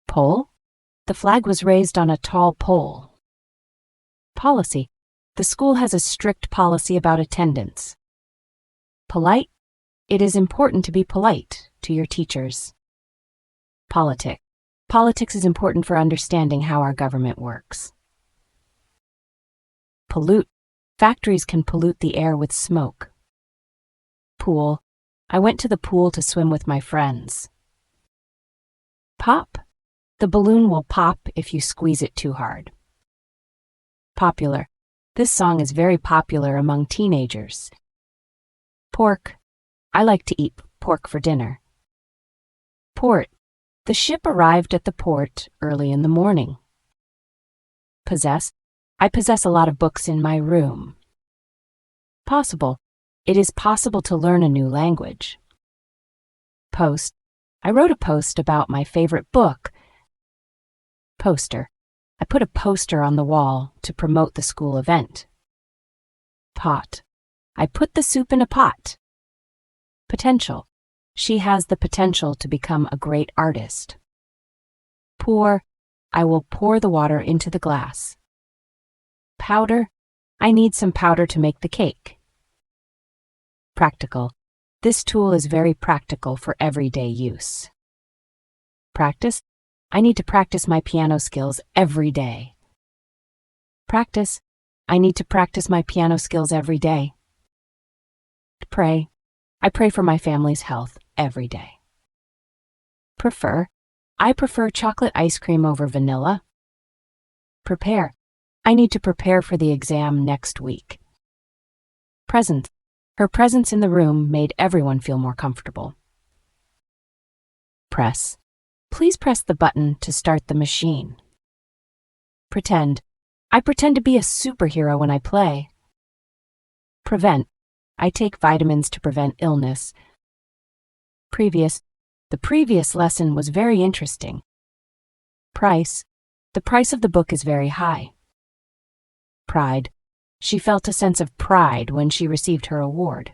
Speaker 1: Pole. The flag was raised on a tall pole. Policy. The school has a strict policy about attendance. Polite. It is important to be polite to your teachers. Politic. Politics is important for understanding how our government works. Pollute. Factories can pollute the air with smoke. Pool. I went to the pool to swim with my friends. Pop. The balloon will pop if you squeeze it too hard. Popular. This song is very popular among teenagers. Pork. I like to eat pork for dinner. Port. The ship arrived at the port early in the morning. Possess. I possess a lot of books in my room. Possible. It is possible to learn a new language. Post. I wrote a post about my favorite book. Poster. I put a poster on the wall to promote the school event. Pot. I put the soup in a pot. Potential. She has the potential to become a great artist. Pour. I will pour the water into the glass. Powder. I need some powder to make the cake. Practical. This tool is very practical for everyday use. Practice. I need to practice my piano skills every day. Practice. I need to practice my piano skills every day. Pray. I pray for my family's health every day. Prefer. I prefer chocolate ice cream over vanilla. Prepare. I need to prepare for the exam next week. Present. Her presence in the room made everyone feel more comfortable. Press. Please press the button to start the machine. Pretend. I pretend to be a superhero when I play. Prevent. I take vitamins to prevent illness. Previous. The previous lesson was very interesting. Price. The price of the book is very high. Pride. She felt a sense of pride when she received her award.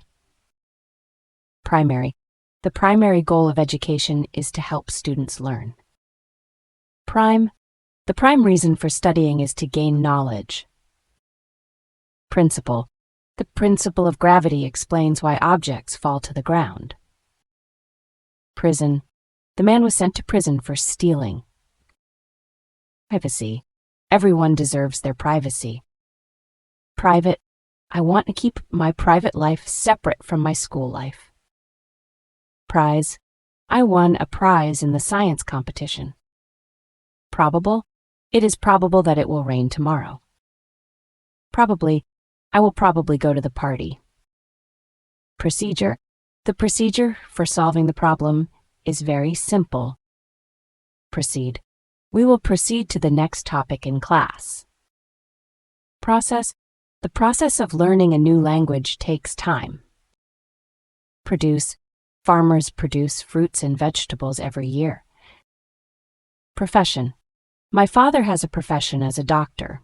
Speaker 1: Primary. The primary goal of education is to help students learn. Prime. The prime reason for studying is to gain knowledge. Principle. The principle of gravity explains why objects fall to the ground. Prison. The man was sent to prison for stealing. Privacy. Everyone deserves their privacy. Private. I want to keep my private life separate from my school life. Prize. I won a prize in the science competition. Probable. It is probable that it will rain tomorrow. Probably. I will probably go to the party. Procedure. The procedure for solving the problem is very simple. Proceed. We will proceed to the next topic in class. Process. The process of learning a new language takes time. Produce. Farmers produce fruits and vegetables every year. Profession. My father has a profession as a doctor.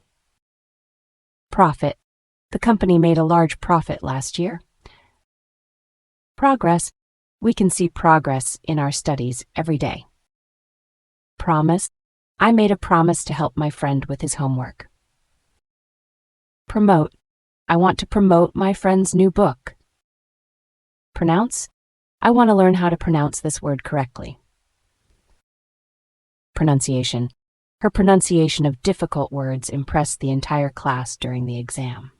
Speaker 1: Profit. The company made a large profit last year. Progress. We can see progress in our studies every day. Promise. I made a promise to help my friend with his homework. Promote. I want to promote my friend's new book. Pronounce. I want to learn how to pronounce this word correctly. Pronunciation. Her pronunciation of difficult words impressed the entire class during the exam.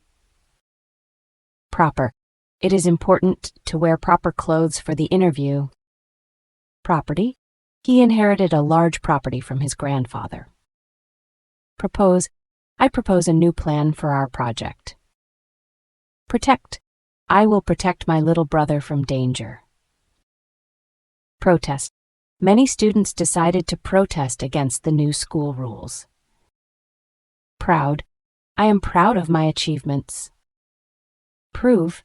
Speaker 1: Proper. It is important to wear proper clothes for the interview. Property. He inherited a large property from his grandfather. Propose. I propose a new plan for our project. Protect. I will protect my little brother from danger. Protest. Many students decided to protest against the new school rules. Proud. I am proud of my achievements. Prove.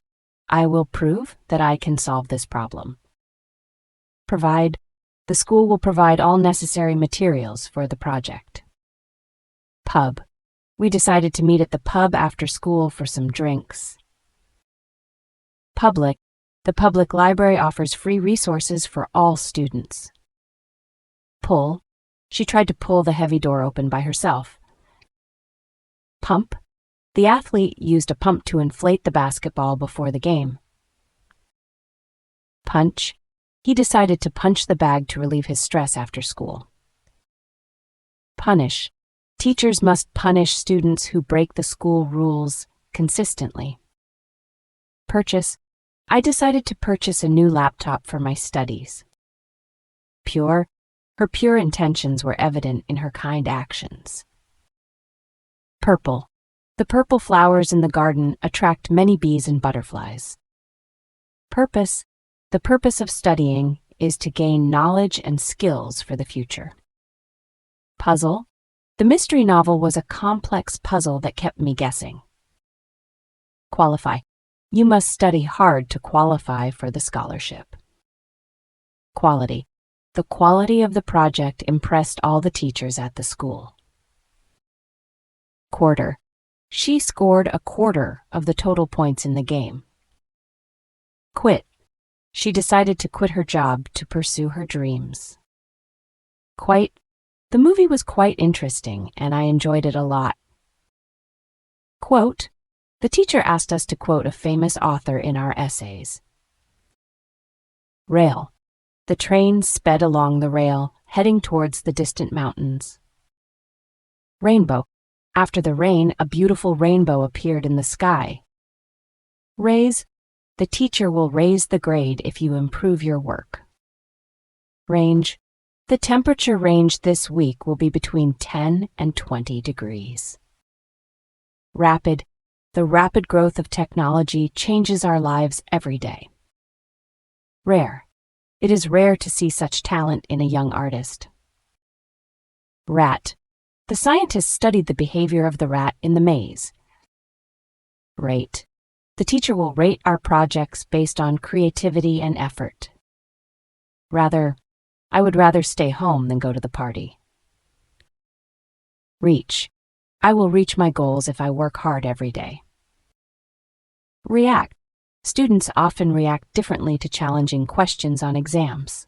Speaker 1: I will prove that I can solve this problem. Provide. The school will provide all necessary materials for the project. Pub. We decided to meet at the pub after school for some drinks. Public. The public library offers free resources for all students. Pull. She tried to pull the heavy door open by herself. Pump. The athlete used a pump to inflate the basketball before the game. Punch. He decided to punch the bag to relieve his stress after school. Punish. Teachers must punish students who break the school rules consistently. Purchase. I decided to purchase a new laptop for my studies. Pure, her pure intentions were evident in her kind actions. Purple. The purple flowers in the garden attract many bees and butterflies. Purpose. The purpose of studying is to gain knowledge and skills for the future. Puzzle. The mystery novel was a complex puzzle that kept me guessing. Qualify. You must study hard to qualify for the scholarship. Quality. The quality of the project impressed all the teachers at the school. Quarter. She scored a quarter of the total points in the game. Quit. She decided to quit her job to pursue her dreams. Quite. The movie was quite interesting, and I enjoyed it a lot. Quote. The teacher asked us to quote a famous author in our essays. Rail. The train sped along the rail, heading towards the distant mountains. Rainbow. After the rain, a beautiful rainbow appeared in the sky. Raise. The teacher will raise the grade if you improve your work. Range. The temperature range this week will be between 10 and 20 degrees. Rapid. The rapid growth of technology changes our lives every day. Rare. It is rare to see such talent in a young artist. Rat. The scientists studied the behavior of the rat in the maze. Rate. The teacher will rate our projects based on creativity and effort. I would rather stay home than go to the party. Reach. I will reach my goals if I work hard every day. React. Students often react differently to challenging questions on exams.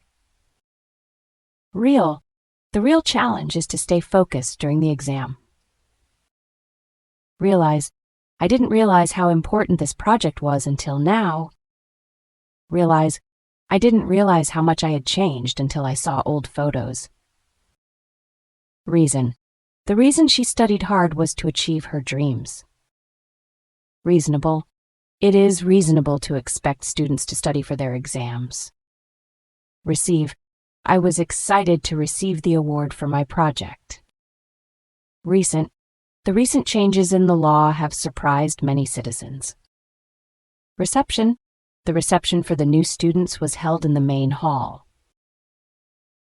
Speaker 1: Real. The real challenge is to stay focused during the exam. Realize. I didn't realize how important this project was until now. Realize. I didn't realize how much I had changed until I saw old photos. Reason. The reason she studied hard was to achieve her dreams. Reasonable. It is reasonable to expect students to study for their exams. Receive. I was excited to receive the award for my project. Recent. The recent changes in the law have surprised many citizens. Reception. The reception for the new students was held in the main hall.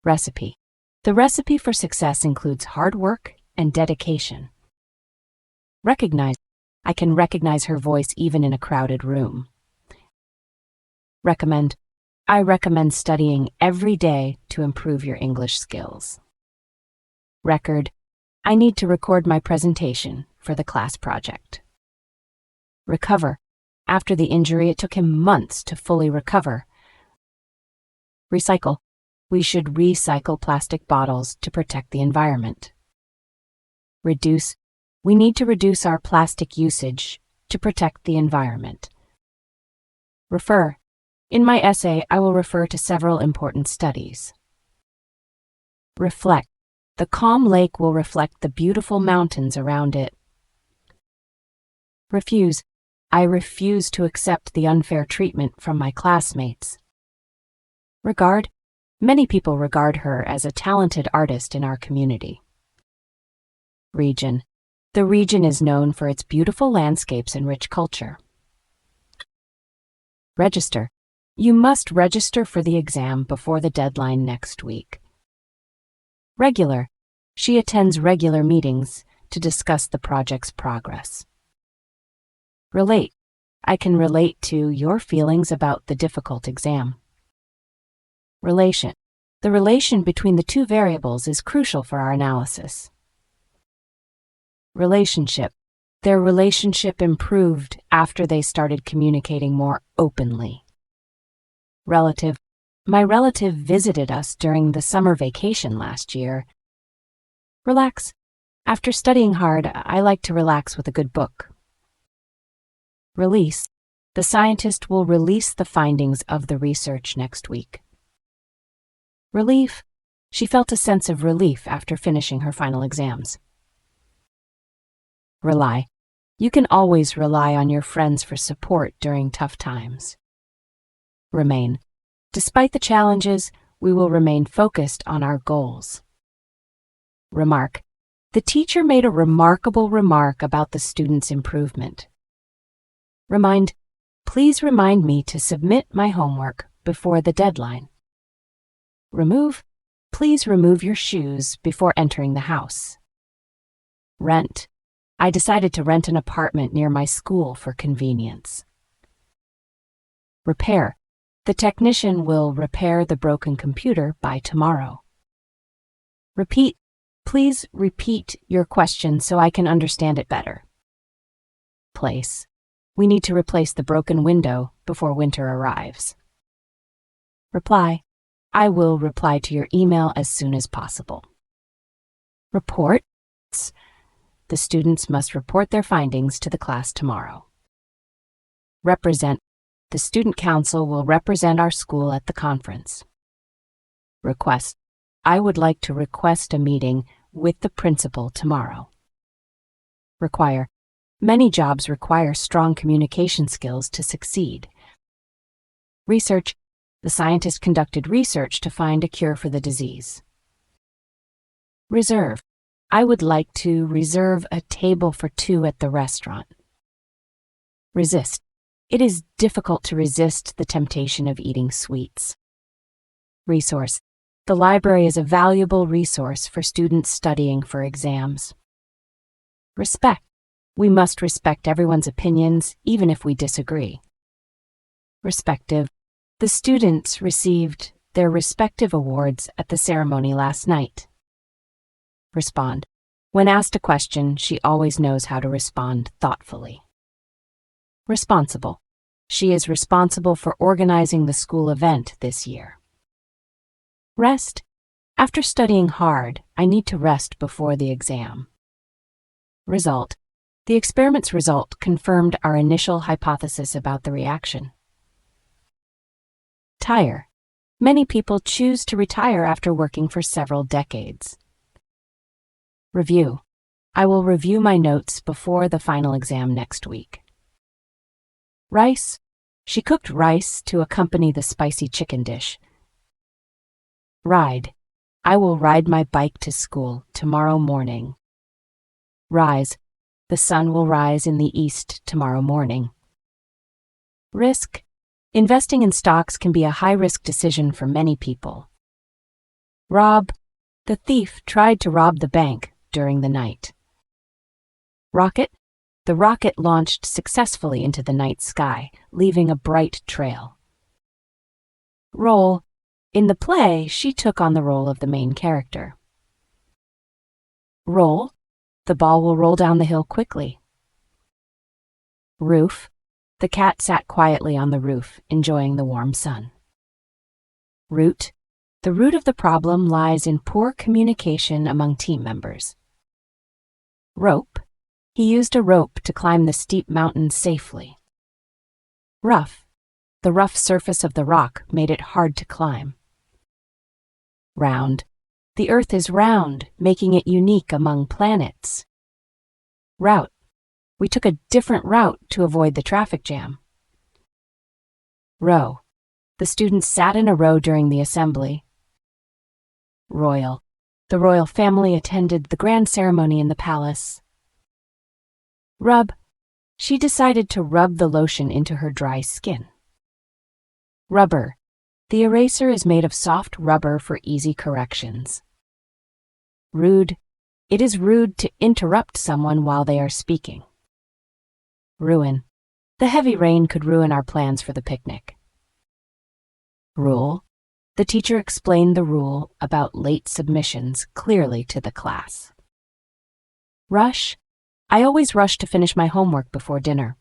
Speaker 1: Recipe. The recipe for success includes hard work and dedication. Recognize. I can recognize her voice even in a crowded room. Recommend. I recommend studying every day to improve your English skills. Record. I need to record my presentation for the class project. Recover. After the injury, it took him months to fully recover. Recycle. We should recycle plastic bottles to protect the environment. Reduce. We need to reduce our plastic usage to protect the environment. Refer. In my essay, I will refer to several important studies. Reflect. The calm lake will reflect the beautiful mountains around it. Refuse. I refuse to accept the unfair treatment from my classmates. Regard. Many people regard her as a talented artist in our community. Region. The region is known for its beautiful landscapes and rich culture. Register. You must register for the exam before the deadline next week. Regular. She attends regular meetings to discuss the project's progress. Relate. I can relate to your feelings about the difficult exam. Relation. The relation between the two variables is crucial for our analysis. Relationship. Their relationship improved after they started communicating more openly. Relative. My relative visited us during the summer vacation last year. Relax. After studying hard, I like to relax with a good book. Release. The scientist will release the findings of the research next week. Relief. She felt a sense of relief after finishing her final exams. Rely. You can always rely on your friends for support during tough times. Remain. Despite the challenges, we will remain focused on our goals. Remark. The teacher made a remarkable remark about the student's improvement. Remind. Please remind me to submit my homework before the deadline. Remove. Please remove your shoes before entering the house. Rent. I decided to rent an apartment near my school for convenience. Repair. The technician will repair the broken computer by tomorrow. Repeat. Please repeat your question so I can understand it better. Place. We need to replace the broken window before winter arrives. Reply. I will reply to your email as soon as possible. Report. The students must report their findings to the class tomorrow. Represent. The student council will represent our school at the conference. Request. I would like to request a meeting with the principal tomorrow. Require. Many jobs require strong communication skills to succeed. Research. The scientist conducted research to find a cure for the disease. Reserve. I would like to reserve a table for 2 at the restaurant. Resist. It is difficult to resist the temptation of eating sweets. Resource. The library is a valuable resource for students studying for exams. Respect. We must respect everyone's opinions, even if we disagree. Respective. The students received their respective awards at the ceremony last night. Respond. When asked a question, she always knows how to respond thoughtfully. Responsible. She is responsible for organizing the school event this year. Rest. After studying hard, I need to rest before the exam. Result. The experiment's result confirmed our initial hypothesis about the reaction. Tire. Many people choose to retire after working for several decades. Review. I will review my notes before the final exam next week. Rice. She cooked rice to accompany the spicy chicken dish. Ride. I will ride my bike to school tomorrow morning. Rise. The sun will rise in the east tomorrow morning. Risk. Investing in stocks can be a high-risk decision for many people. Rob. The thief tried to rob the bank during the night. Rocket. The rocket launched successfully into the night sky, leaving a bright trail. Role. In the play, she took on the role of the main character. Roll. The ball will roll down the hill quickly. Roof. The cat sat quietly on the roof, enjoying the warm sun. Root. The root of the problem lies in poor communication among team members. Rope. He used a rope to climb the steep mountain safely. Rough. The rough surface of the rock made it hard to climb. Round. The Earth is round, making it unique among planets. Route. We took a different route to avoid the traffic jam. Row. The students sat in a row during the assembly. Royal. The royal family attended the grand ceremony in the palace. Rub. She decided to rub the lotion into her dry skin. Rubber. The eraser is made of soft rubber for easy corrections. Rude. It is rude to interrupt someone while they are speaking. Ruin. The heavy rain could ruin our plans for the picnic. Rule. The teacher explained the rule about late submissions clearly to the class. Rush. I always rush to finish my homework before dinner.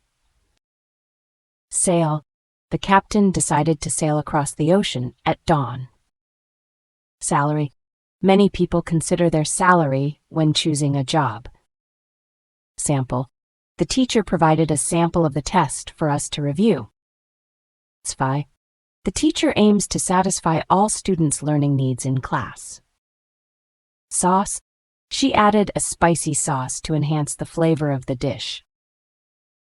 Speaker 1: Sail. The captain decided to sail across the ocean at dawn. Salary. Many people consider their salary when choosing a job. Sample. The teacher provided a sample of the test for us to review. Satisfy. The teacher aims to satisfy all students' learning needs in class. Sauce. She added a spicy sauce to enhance the flavor of the dish.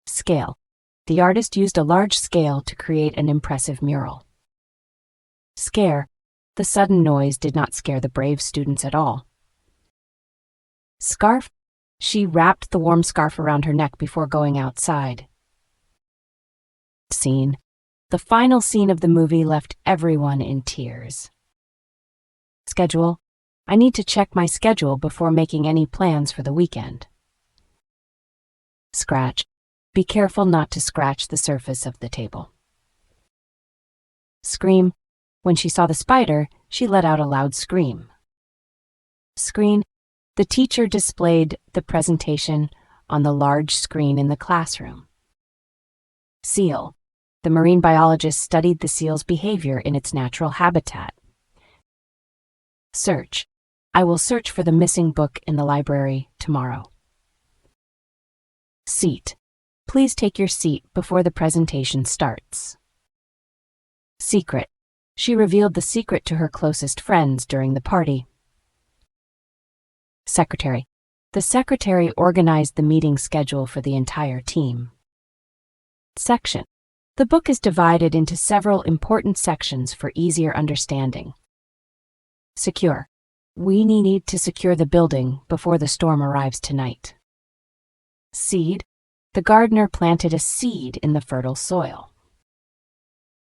Speaker 1: Scale. The artist used a large scale to create an impressive mural. Scare. The sudden noise did not scare the brave students at all. Scarf. She wrapped the warm scarf around her neck before going outside. Scene. The final scene of the movie left everyone in tears. Schedule. I need to check my schedule before making any plans for the weekend. Scratch. Be careful not to scratch the surface of the table. Scream. When she saw the spider, she let out a loud scream. Screen. The teacher displayed the presentation on the large screen in the classroom. Seal. The marine biologist studied the seal's behavior in its natural habitat. Search. I will search for the missing book in the library tomorrow. Seat. Please take your seat before the presentation starts. Secret. She revealed the secret to her closest friends during the party. Secretary. The secretary organized the meeting schedule for the entire team. Section. The book is divided into several important sections for easier understanding. Secure. We need to secure the building before the storm arrives tonight. Seed. The gardener planted a seed in the fertile soil.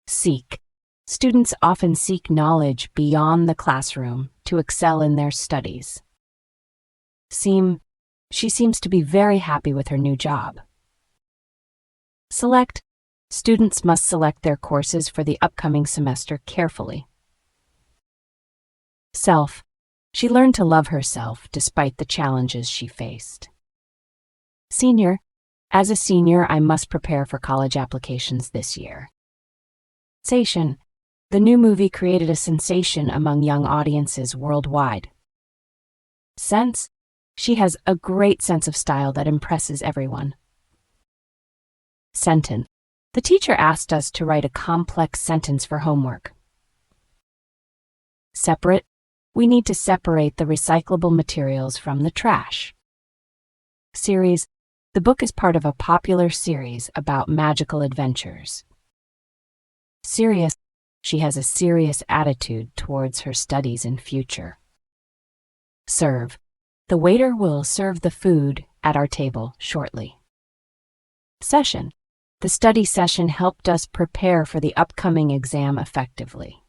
Speaker 1: Seek. Students often seek knowledge beyond the classroom to excel in their studies. Seem. She seems to be very happy with her new job. Select. Students must select their courses for the upcoming semester carefully. Self. She learned to love herself despite the challenges she faced. Senior. As a senior, I must prepare for college applications this year. Sensation. The new movie created a sensation among young audiences worldwide. Sense. She has a great sense of style that impresses everyone. Sentence. The teacher asked us to write a complex sentence for homework. Separate. We need to separate the recyclable materials from the trash. Series. The book is part of a popular series about magical adventures. Serious. She has a serious attitude towards her studies and future. Serve. The waiter will serve the food at our table shortly. Session. The study session helped us prepare for the upcoming exam effectively.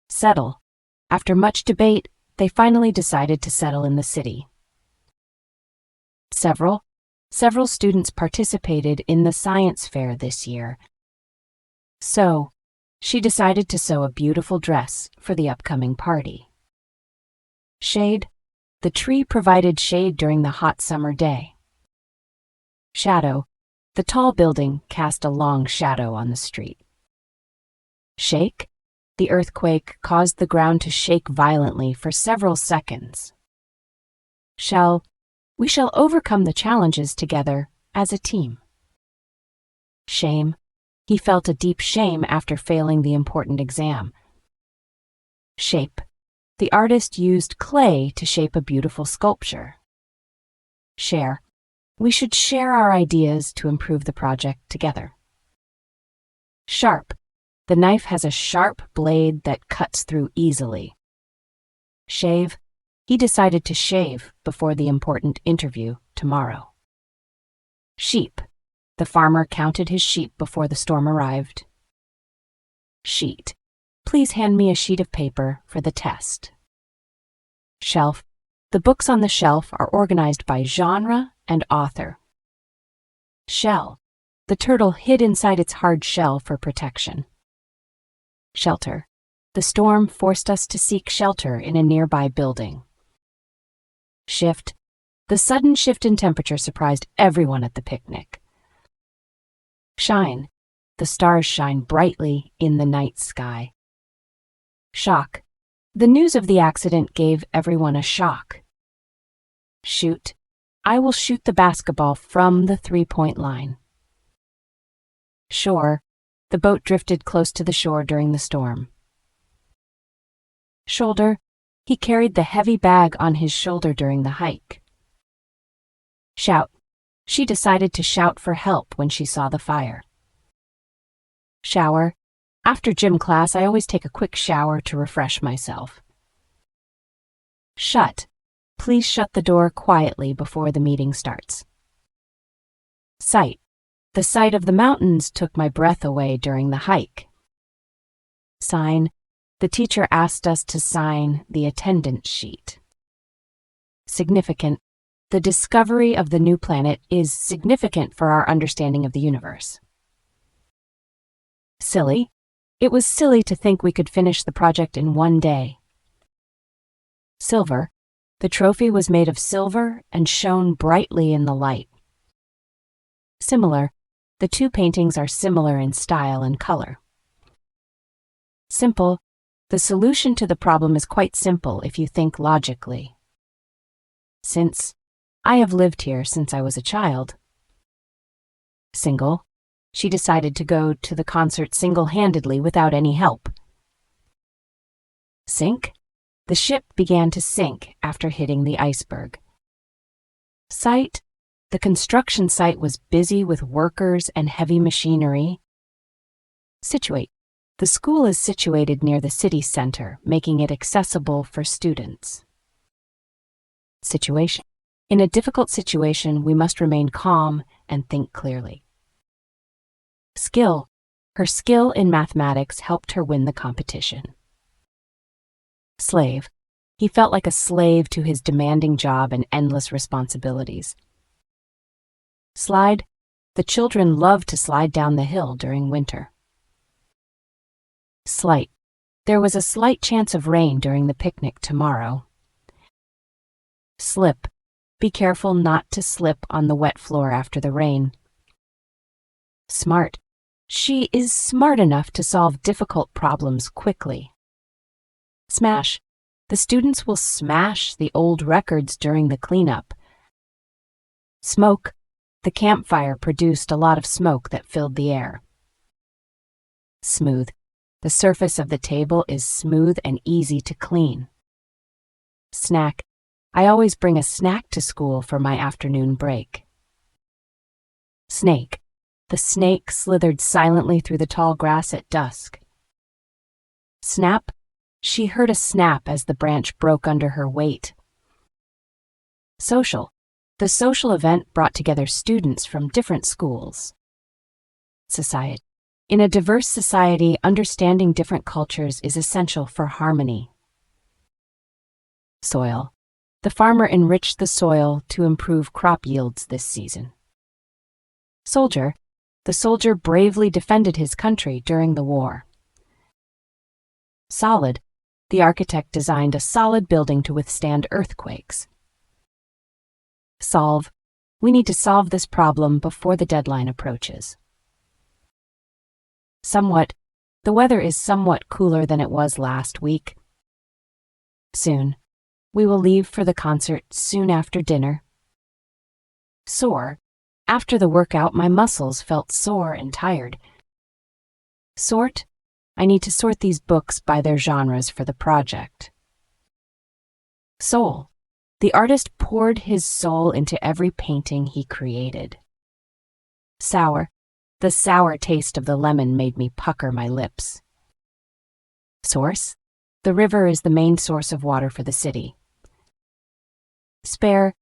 Speaker 1: Settle. After much debate, they finally decided to settle in the city. Several students participated in the science fair this year. So, she decided to sew a beautiful dress for the upcoming party. Shade. The tree provided shade during the hot summer day. Shadow. The tall building cast a long shadow on the street. Shake. The earthquake caused the ground to shake violently for several seconds. Shall. We shall overcome the challenges together as a team. Shame. He felt a deep shame after failing the important exam. Shape. The artist used clay to shape a beautiful sculpture. Share. We should share our ideas to improve the project together. Sharp. The knife has a sharp blade that cuts through easily. Shave. He decided to shave before the important interview tomorrow. Sheep. The farmer counted his sheep before the storm arrived. Sheet. Please hand me a sheet of paper for the test. Shelf. The books on the shelf are organized by genre and author. Shell. The turtle hid inside its hard shell for protection. Shelter. The storm forced us to seek shelter in a nearby building. Shift. The sudden shift in temperature surprised everyone at the picnic. Shine. The stars shine brightly in the night sky. Shock. The news of the accident gave everyone a shock. Shoot. I will shoot the basketball from the three-point line. Shore. The boat drifted close to the shore during the storm. Shoulder. He carried the heavy bag on his shoulder during the hike. Shout. She decided to shout for help when she saw the fire. Shower. After gym class, I always take a quick shower to refresh myself. Shut. Please shut the door quietly before the meeting starts. Sight. The sight of the mountains took my breath away during the hike. Sign. The teacher asked us to sign the attendance sheet. Significant. The discovery of the new planet is significant for our understanding of the universe. Silly. It was silly to think we could finish the project in one day. Silver. The trophy was made of silver and shone brightly in the light. Similar. The two paintings are similar in style and color. Simple. The solution to the problem is quite simple if you think logically. Since. I have lived here since I was a child. Single. She decided to go to the concert single-handedly without any help. Sink. The ship began to sink after hitting the iceberg. Site. The construction site was busy with workers and heavy machinery. Situate. The school is situated near the city center, making it accessible for students. Situation. In a difficult situation, we must remain calm and think clearly. Skill. Her skill in mathematics helped her win the competition. Slave. He felt like a slave to his demanding job and endless responsibilities. Slide. The children love to slide down the hill during winter. Slight. There was a slight chance of rain during the picnic tomorrow. Slip. Be careful not to slip on the wet floor after the rain. Smart. She is smart enough to solve difficult problems quickly. Smash. The students will smash the old records during the cleanup. Smoke. The campfire produced a lot of smoke that filled the air. Smooth. The surface of the table is smooth and easy to clean. Snack. I always bring a snack to school for my afternoon break. Snake. The snake slithered silently through the tall grass at dusk. Snap. She heard a snap as the branch broke under her weight. Social. The social event brought together students from different schools. Society. In a diverse society, understanding different cultures is essential for harmony. Soil. The farmer enriched the soil to improve crop yields this season. Soldier. The soldier bravely defended his country during the war. Solid. The architect designed a solid building to withstand earthquakes. Solve. We need to solve this problem before the deadline approaches. Somewhat. The weather is somewhat cooler than it was last week. Soon. We will leave for the concert soon after dinner. Sore. After the workout, my muscles felt sore and tired. Sort. I need to sort these books by their genres for the project. Soul. The artist poured his soul into every painting he created. Sour. The sour taste of the lemon made me pucker my lips. Source. The river is the main source of water for the city. Spare.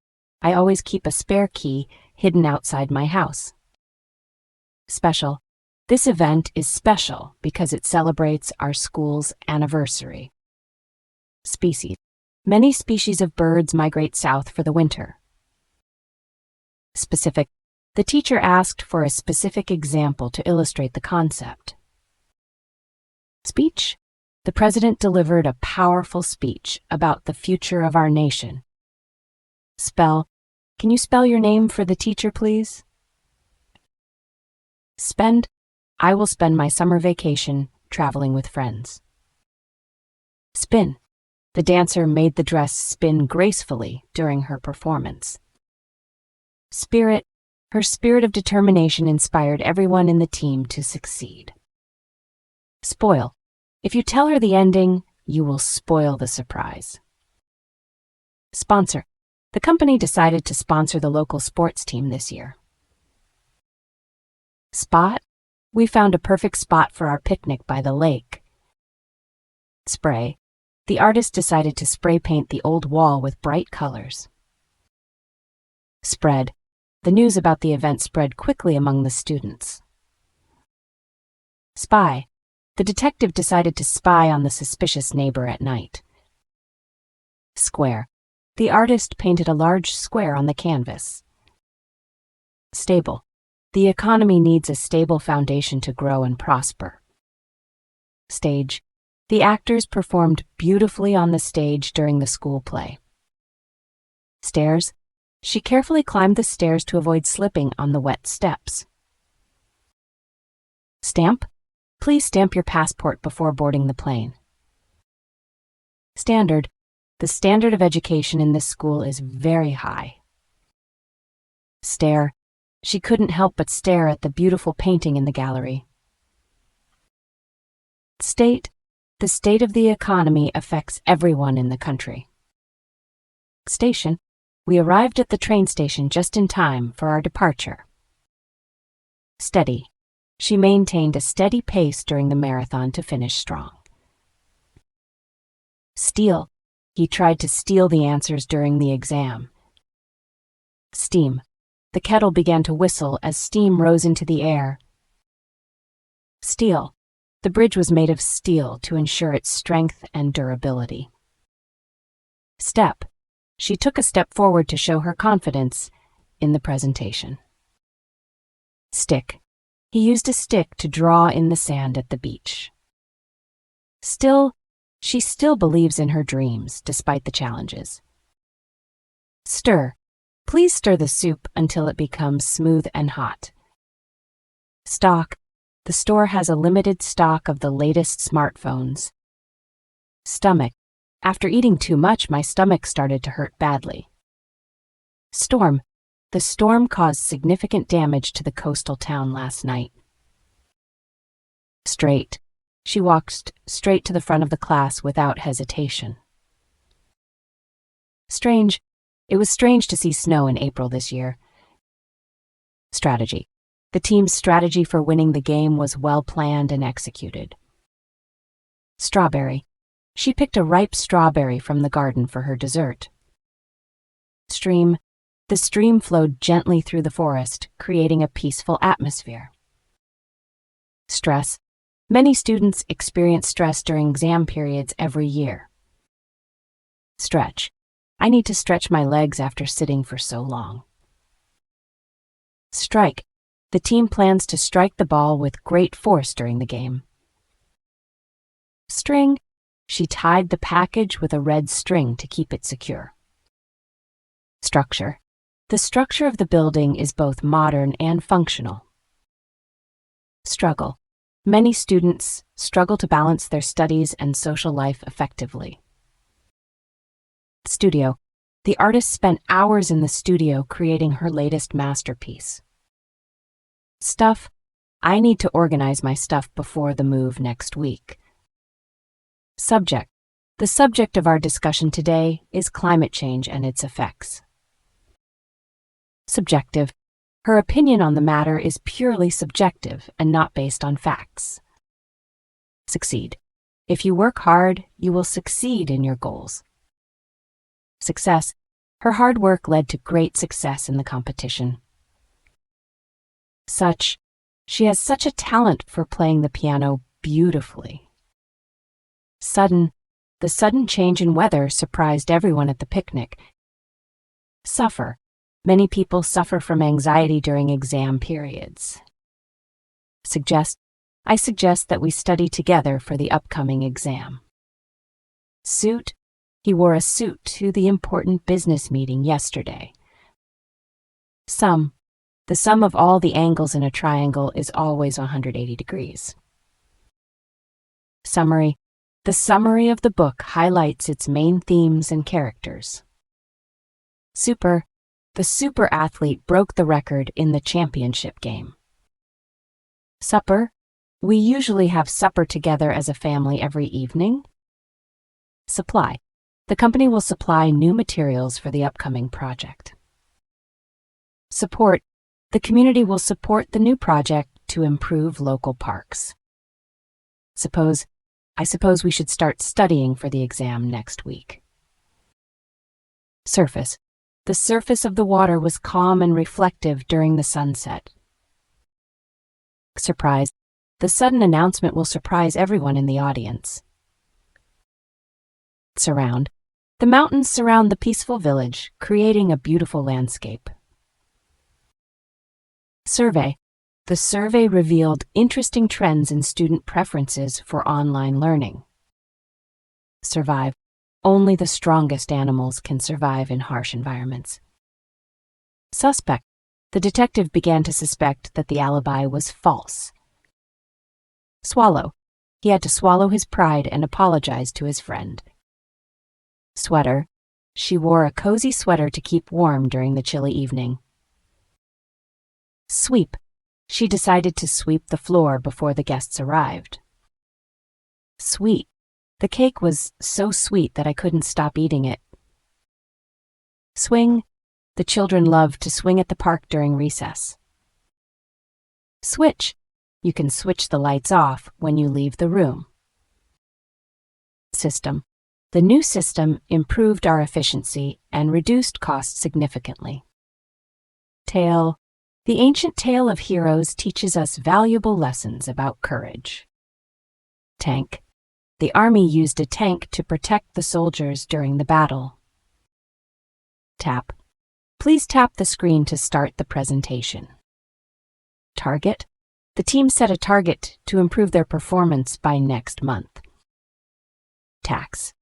Speaker 1: I always keep a spare key hidden outside my house. Special. This event is special because it celebrates our school's anniversary. Species. Many species of birds migrate south for the winter. Specific. The teacher asked for a specific example to illustrate the concept. Speech. The president delivered a powerful speech about the future of our nation. Spell. Can you spell your name for the teacher, please? Spend. I will spend my summer vacation traveling with friends. Spin. The dancer made the dress spin gracefully during her performance. Spirit. Her spirit of determination inspired everyone in the team to succeed. Spoil. If you tell her the ending, you will spoil the surprise. Sponsor. The company decided to sponsor the local sports team this year. Spot. We found a perfect spot for our picnic by the lake. Spray. The artist decided to spray paint the old wall with bright colors. Spread. The news about the event spread quickly among the students. Spy. The detective decided to spy on the suspicious neighbor at night. Square. The artist painted a large square on the canvas. Stable. The economy needs a stable foundation to grow and prosper. Stage. The actors performed beautifully on the stage during the school play. Stairs. She carefully climbed the stairs to avoid slipping on the wet steps. Stamp. Please stamp your passport before boarding the plane. Standard. The standard of education in this school is very high. Stare. She couldn't help but stare at the beautiful painting in the gallery. State. The state of the economy affects everyone in the country. Station. We arrived at the train station just in time for our departure. Steady. She maintained a steady pace during the marathon to finish strong. Steal. He tried to steal the answers during the exam. Steam. The kettle began to whistle as steam rose into the air. Steel. The bridge was made of steel to ensure its strength and durability. Step. She took a step forward to show her confidence in the presentation. Stick. He used a stick to draw in the sand at the beach. Still, she still believes in her dreams despite the challenges. Stir. Please stir the soup until it becomes smooth and hot. Stock. The store has a limited stock of the latest smartphones. Stomach. After eating too much, my stomach started to hurt badly. Storm. The storm caused significant damage to the coastal town last night. Straight. She walked straight to the front of the class without hesitation. Strange. It was strange to see snow in April this year. Strategy. The team's strategy for winning the game was well planned and executed. Strawberry. She picked a ripe strawberry from the garden for her dessert. Stream. The stream flowed gently through the forest, creating a peaceful atmosphere. Stress. Many students experience stress during exam periods every year. Stretch. I need to stretch my legs after sitting for so long. Strike. The team plans to strike the ball with great force during the game. String. She tied the package with a red string to keep it secure. Structure. The structure of the building is both modern and functional. Struggle. Many students struggle to balance their studies and social life effectively. Studio. The artist spent hours in the studio creating her latest masterpiece. Stuff. I need to organize my stuff before the move next week. Subject. The subject of our discussion today is climate change and its effects. Subjective. Her opinion on the matter is purely subjective and not based on facts. Succeed. If you work hard, you will succeed in your goals. Success. Her hard work led to great success in the competition. Such. She has such a talent for playing the piano beautifully. Sudden. The sudden change in weather surprised everyone at the picnic. Suffer. Many people suffer from anxiety during exam periods. Suggest. I suggest that we study together for the upcoming exam. Suit. He wore a suit to the important business meeting yesterday. Sum. The sum of all the angles in a triangle is always 180 degrees. Summary. The summary of the book highlights its main themes and characters. Super. The super athlete broke the record in the championship game. Supper. We usually have supper together as a family every evening. Supply. The company will supply new materials for the upcoming project. Support. The community will support the new project to improve local parks. I suppose we should start studying for the exam next week. Surface. The surface of the water was calm and reflective during the sunset. Surprise. The sudden announcement will surprise everyone in the audience. Surround. The mountains surround the peaceful village, creating a beautiful landscape. Survey. The survey revealed interesting trends in student preferences for online learning. Survive. Only the strongest animals can survive in harsh environments. Suspect. The detective began to suspect that the alibi was false. Swallow. He had to swallow his pride and apologize to his friend. Sweater. She wore a cozy sweater to keep warm during the chilly evening. Sweep. She decided to sweep the floor before the guests arrived. Sweet. The cake was so sweet that I couldn't stop eating it. Swing. The children loved to swing at the park during recess. Switch. You can switch the lights off when you leave the room. System. The new system improved our efficiency and reduced costs significantly. Tale. The ancient tale of heroes teaches us valuable lessons about courage. Tank. The army used a tank to protect the soldiers during the battle. Tap. Please tap the screen to start the presentation. Target. The team set a target to improve their performance by next month. Tax.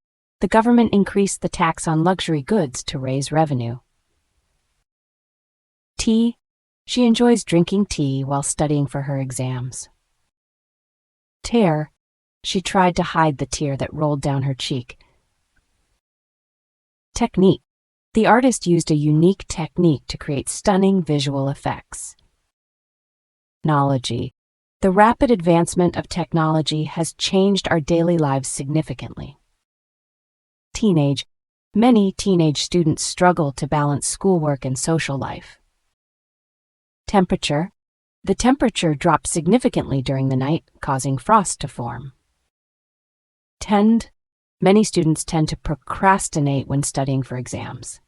Speaker 1: The government increased the tax on luxury goods to raise revenue. Tea. She enjoys drinking tea while studying for her exams. Tear. She tried to hide the tear that rolled down her cheek. Technique. The artist used a unique technique to create stunning visual effects. Technology. The rapid advancement of technology has changed our daily lives significantly. Teenage. Many teenage students struggle to balance schoolwork and social life. Temperature. The temperature dropped significantly during the night, causing frost to form. Tend. Many students tend to procrastinate when studying for exams.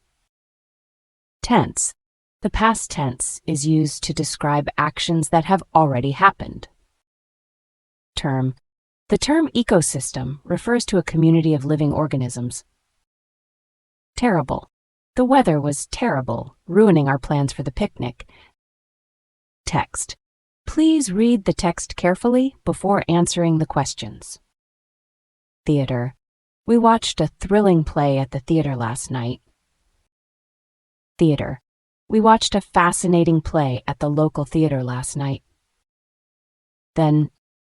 Speaker 1: Tense. The past tense is used to describe actions that have already happened. Term. The term ecosystem refers to a community of living organisms. Terrible. The weather was terrible, ruining our plans for the picnic. Text. Please read the text carefully before answering the questions. Theater. We watched a thrilling play at the theater last night. Theater. We watched a fascinating play at the local theater last night. Then,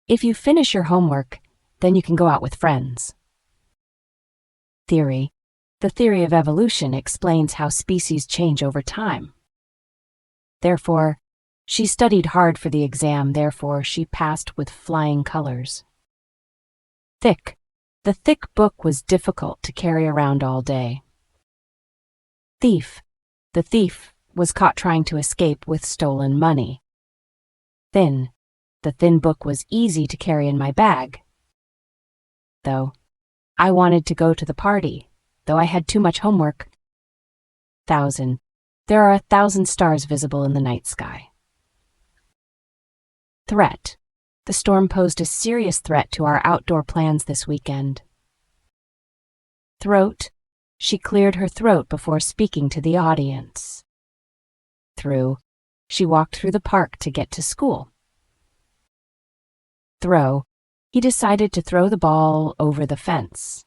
Speaker 1: if you finish your homework, then you can go out with friends. Theory. The theory of evolution explains how species change over time. Therefore, she studied hard for the exam, therefore she passed with flying colors. Thick. The thick book was difficult to carry around all day. Thief. The thief was caught trying to escape with stolen money. Thin. The thin book was easy to carry in my bag. Though. I wanted to go to the party, though I had too much homework. 1,000. There are 1,000 stars visible in the night sky. Threat. The storm posed a serious threat to our outdoor plans this weekend. Throat. She cleared her throat before speaking to the audience. Through. She walked through the park to get to school. Throw. He decided to throw the ball over the fence.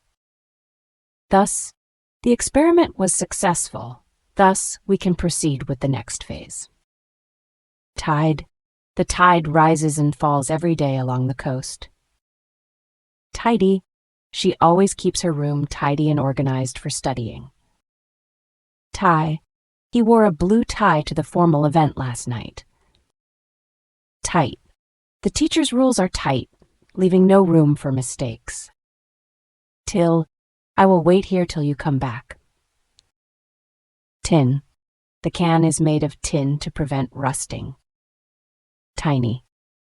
Speaker 1: Thus, the experiment was successful. Thus, we can proceed with the next phase. Tide. The tide rises and falls every day along the coast. Tidy. She always keeps her room tidy and organized for studying. Tie. He wore a blue tie to the formal event last night. Tight. The teacher's rules are tight, leaving no room for mistakes. Till. I will wait here till you come back. Tin. The can is made of tin to prevent rusting. Tiny.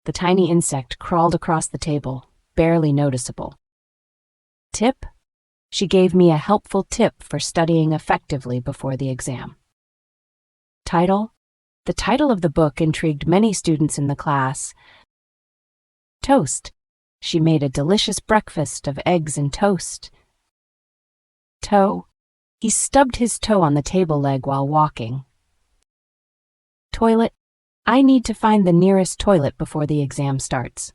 Speaker 1: The tiny insect crawled across the table, barely noticeable. Tip? She gave me a helpful tip for studying effectively before the exam. Title? The title of the book intrigued many students in the class. Toast. She made a delicious breakfast of eggs and toast. Toe. He stubbed his toe on the table leg while walking. Toilet. I need to find the nearest toilet before the exam starts.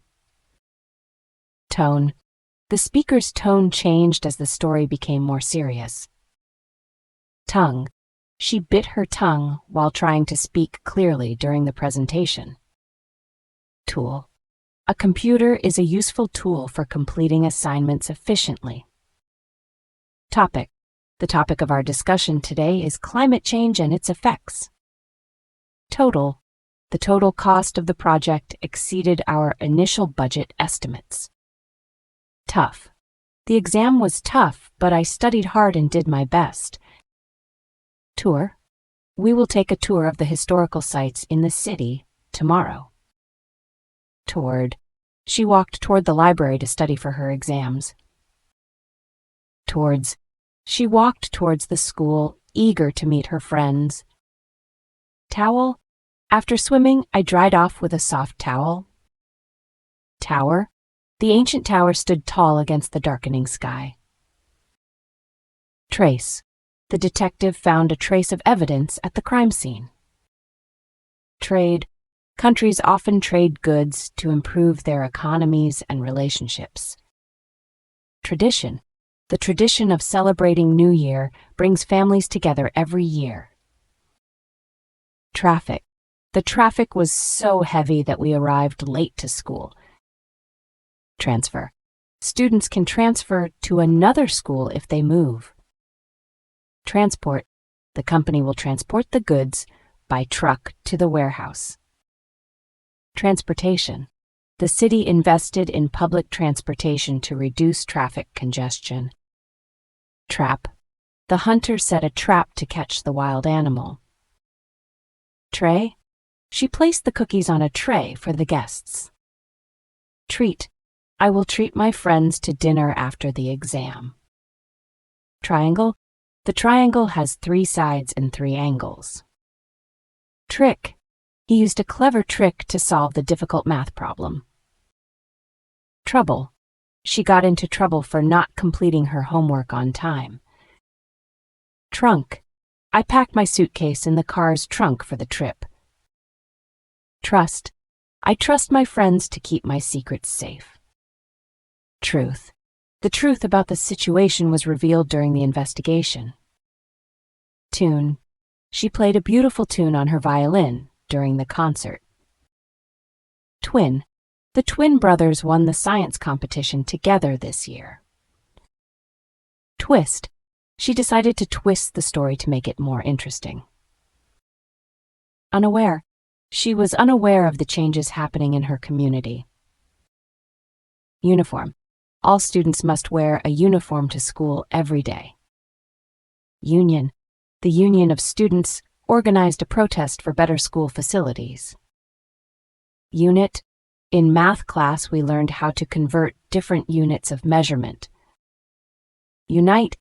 Speaker 1: Tone. The speaker's tone changed as the story became more serious. Tongue. She bit her tongue while trying to speak clearly during the presentation. Tool. A computer is a useful tool for completing assignments efficiently. Topic. The topic of our discussion today is climate change and its effects. Total. The total cost of the project exceeded our initial budget estimates. Tough. The exam was tough, but I studied hard and did my best. Tour. We will take a tour of the historical sites in the city tomorrow. Toward. She walked toward the library to study for her exams. Towards. She walked towards the school, eager to meet her friends. Towel. After swimming, I dried off with a soft towel. Tower. The ancient tower stood tall against the darkening sky. Trace. The detective found a trace of evidence at the crime scene. Trade. Countries often trade goods to improve their economies and relationships. Tradition. The tradition of celebrating New Year brings families together every year. Traffic. The traffic was so heavy that we arrived late to school. Transfer. Students can transfer to another school if they move. Transport. The company will transport the goods by truck to the warehouse. Transportation. The city invested in public transportation to reduce traffic congestion. Trap. The hunter set a trap to catch the wild animal. Tray. She placed the cookies on a tray for the guests. Treat. I will treat my friends to dinner after the exam. Triangle. The triangle has 3 sides and 3 angles. Trick. He used a clever trick to solve the difficult math problem. Trouble. She got into trouble for not completing her homework on time. Trunk. I packed my suitcase in the car's trunk for the trip. Trust. I trust my friends to keep my secrets safe. Truth. The truth about the situation was revealed during the investigation. Tune. She played a beautiful tune on her violin during the concert. Twin. The twin brothers won the science competition together this year. Twist. She decided to twist the story to make it more interesting. Unaware. She was unaware of the changes happening in her community. Uniform. All students must wear a uniform to school every day. Union. The union of students organized a protest for better school facilities. Unit. In math class, we learned how to convert different units of measurement. Unite.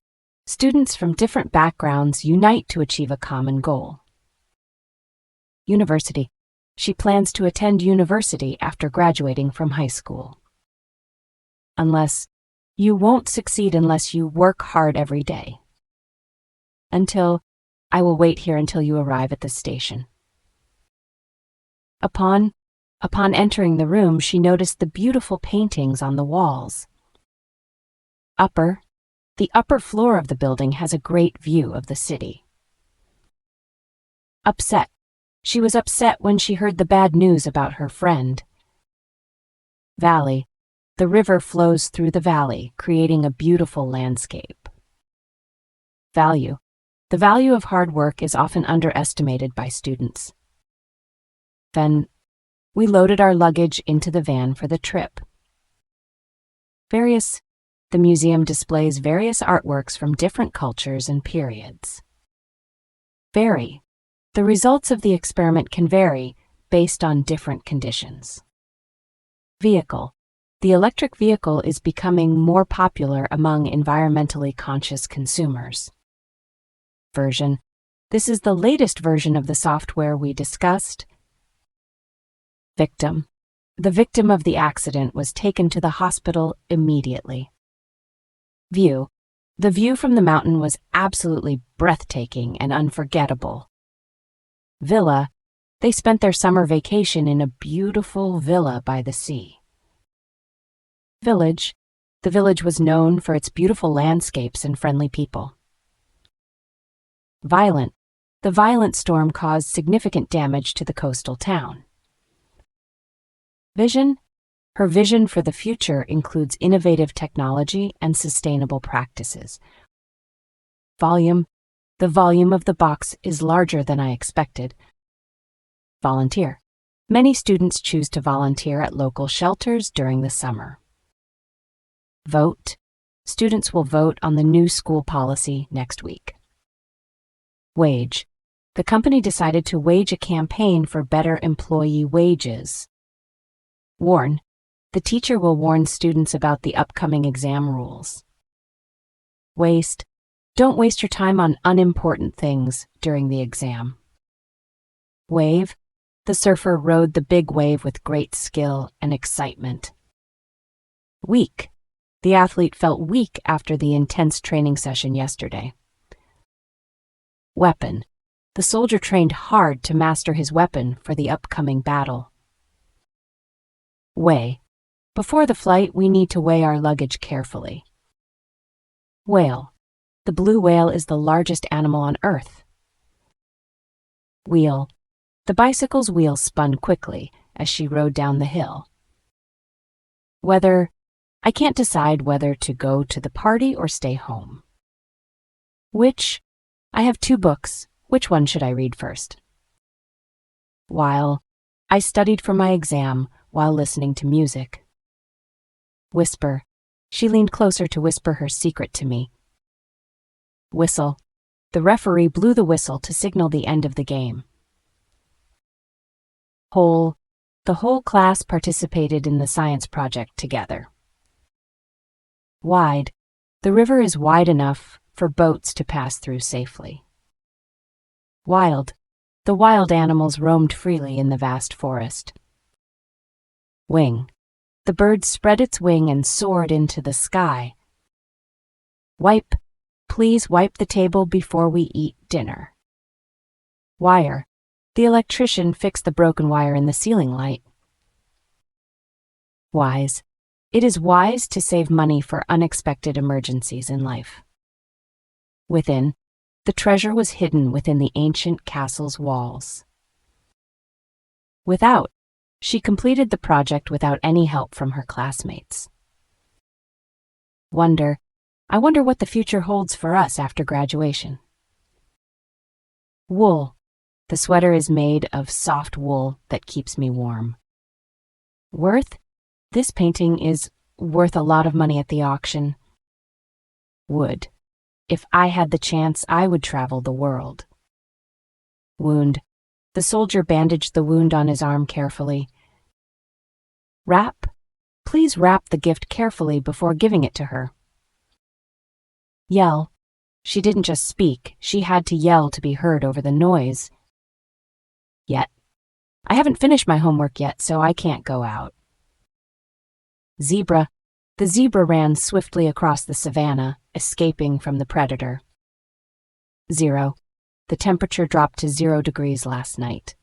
Speaker 1: Students from different backgrounds unite to achieve a common goal. University. She plans to attend university after graduating from high school. Unless. You won't succeed unless you work hard every day. Until. I will wait here until you arrive at the station. Upon entering the room, she noticed the beautiful paintings on the walls. Upper. The upper floor of the building has a great view of the city. Upset. She was upset when she heard the bad news about her friend. Valley. The river flows through the valley, creating a beautiful landscape. Value. The value of hard work is often underestimated by students. Then, we loaded our luggage into the van for the trip. Various. The museum displays various artworks from different cultures and periods. Vary. The results of the experiment can vary based on different conditions. Vehicle. The electric vehicle is becoming more popular among environmentally conscious consumers. Version. This is the latest version of the software we discussed. Victim. The victim of the accident was taken to the hospital immediately. View. The view from the mountain was absolutely breathtaking and unforgettable. Villa. They spent their summer vacation in a beautiful villa by the sea. Village. The village was known for its beautiful landscapes and friendly people. Violent. The violent storm caused significant damage to the coastal town. Vision. Her vision for the future includes innovative technology and sustainable practices. Volume. The volume of the box is larger than I expected. Volunteer. Many students choose to volunteer at local shelters during the summer. Vote. Students will vote on the new school policy next week. Wage. The company decided to wage a campaign for better employee wages. Warn. The teacher will warn students about the upcoming exam rules. Waste. Don't waste your time on unimportant things during the exam. Wave. The surfer rode the big wave with great skill and excitement. Weak. The athlete felt weak after the intense training session yesterday. Weapon. The soldier trained hard to master his weapon for the upcoming battle. Weigh. Before the flight, we need to weigh our luggage carefully. Whale. The blue whale is the largest animal on Earth. Wheel. The bicycle's wheels spun quickly as she rode down the hill. Weather. I can't decide whether to go to the party or stay home. Which? I have 2 books. Which one should I read first? While. I studied for my exam while listening to music. Whisper. She leaned closer to whisper her secret to me. Whistle. The referee blew the whistle to signal the end of the game. Whole. The whole class participated in the science project together. Wide. The river is wide enough for boats to pass through safely. Wild. The wild animals roamed freely in the vast forest. Wing. The bird spread its wing and soared into the sky. Wipe. Please wipe the table before we eat dinner. Wire. The electrician fixed the broken wire in the ceiling light. Wise. It is wise to save money for unexpected emergencies in life. Within. The treasure was hidden within the ancient castle's walls. Without. She completed the project without any help from her classmates. Wonder. I wonder what the future holds for us after graduation. Wool. The sweater is made of soft wool that keeps me warm. Worth. This painting is worth a lot of money at the auction. Would. If I had the chance, I would travel the world. Wound. The soldier bandaged the wound on his arm carefully. Wrap. Please wrap the gift carefully before giving it to her. Yell. She didn't just speak, she had to yell to be heard over the noise. Yet. I haven't finished my homework yet, so I can't go out. Zebra. The zebra ran swiftly across the savannah, escaping from the predator. 0. The temperature dropped to 0 degrees last night.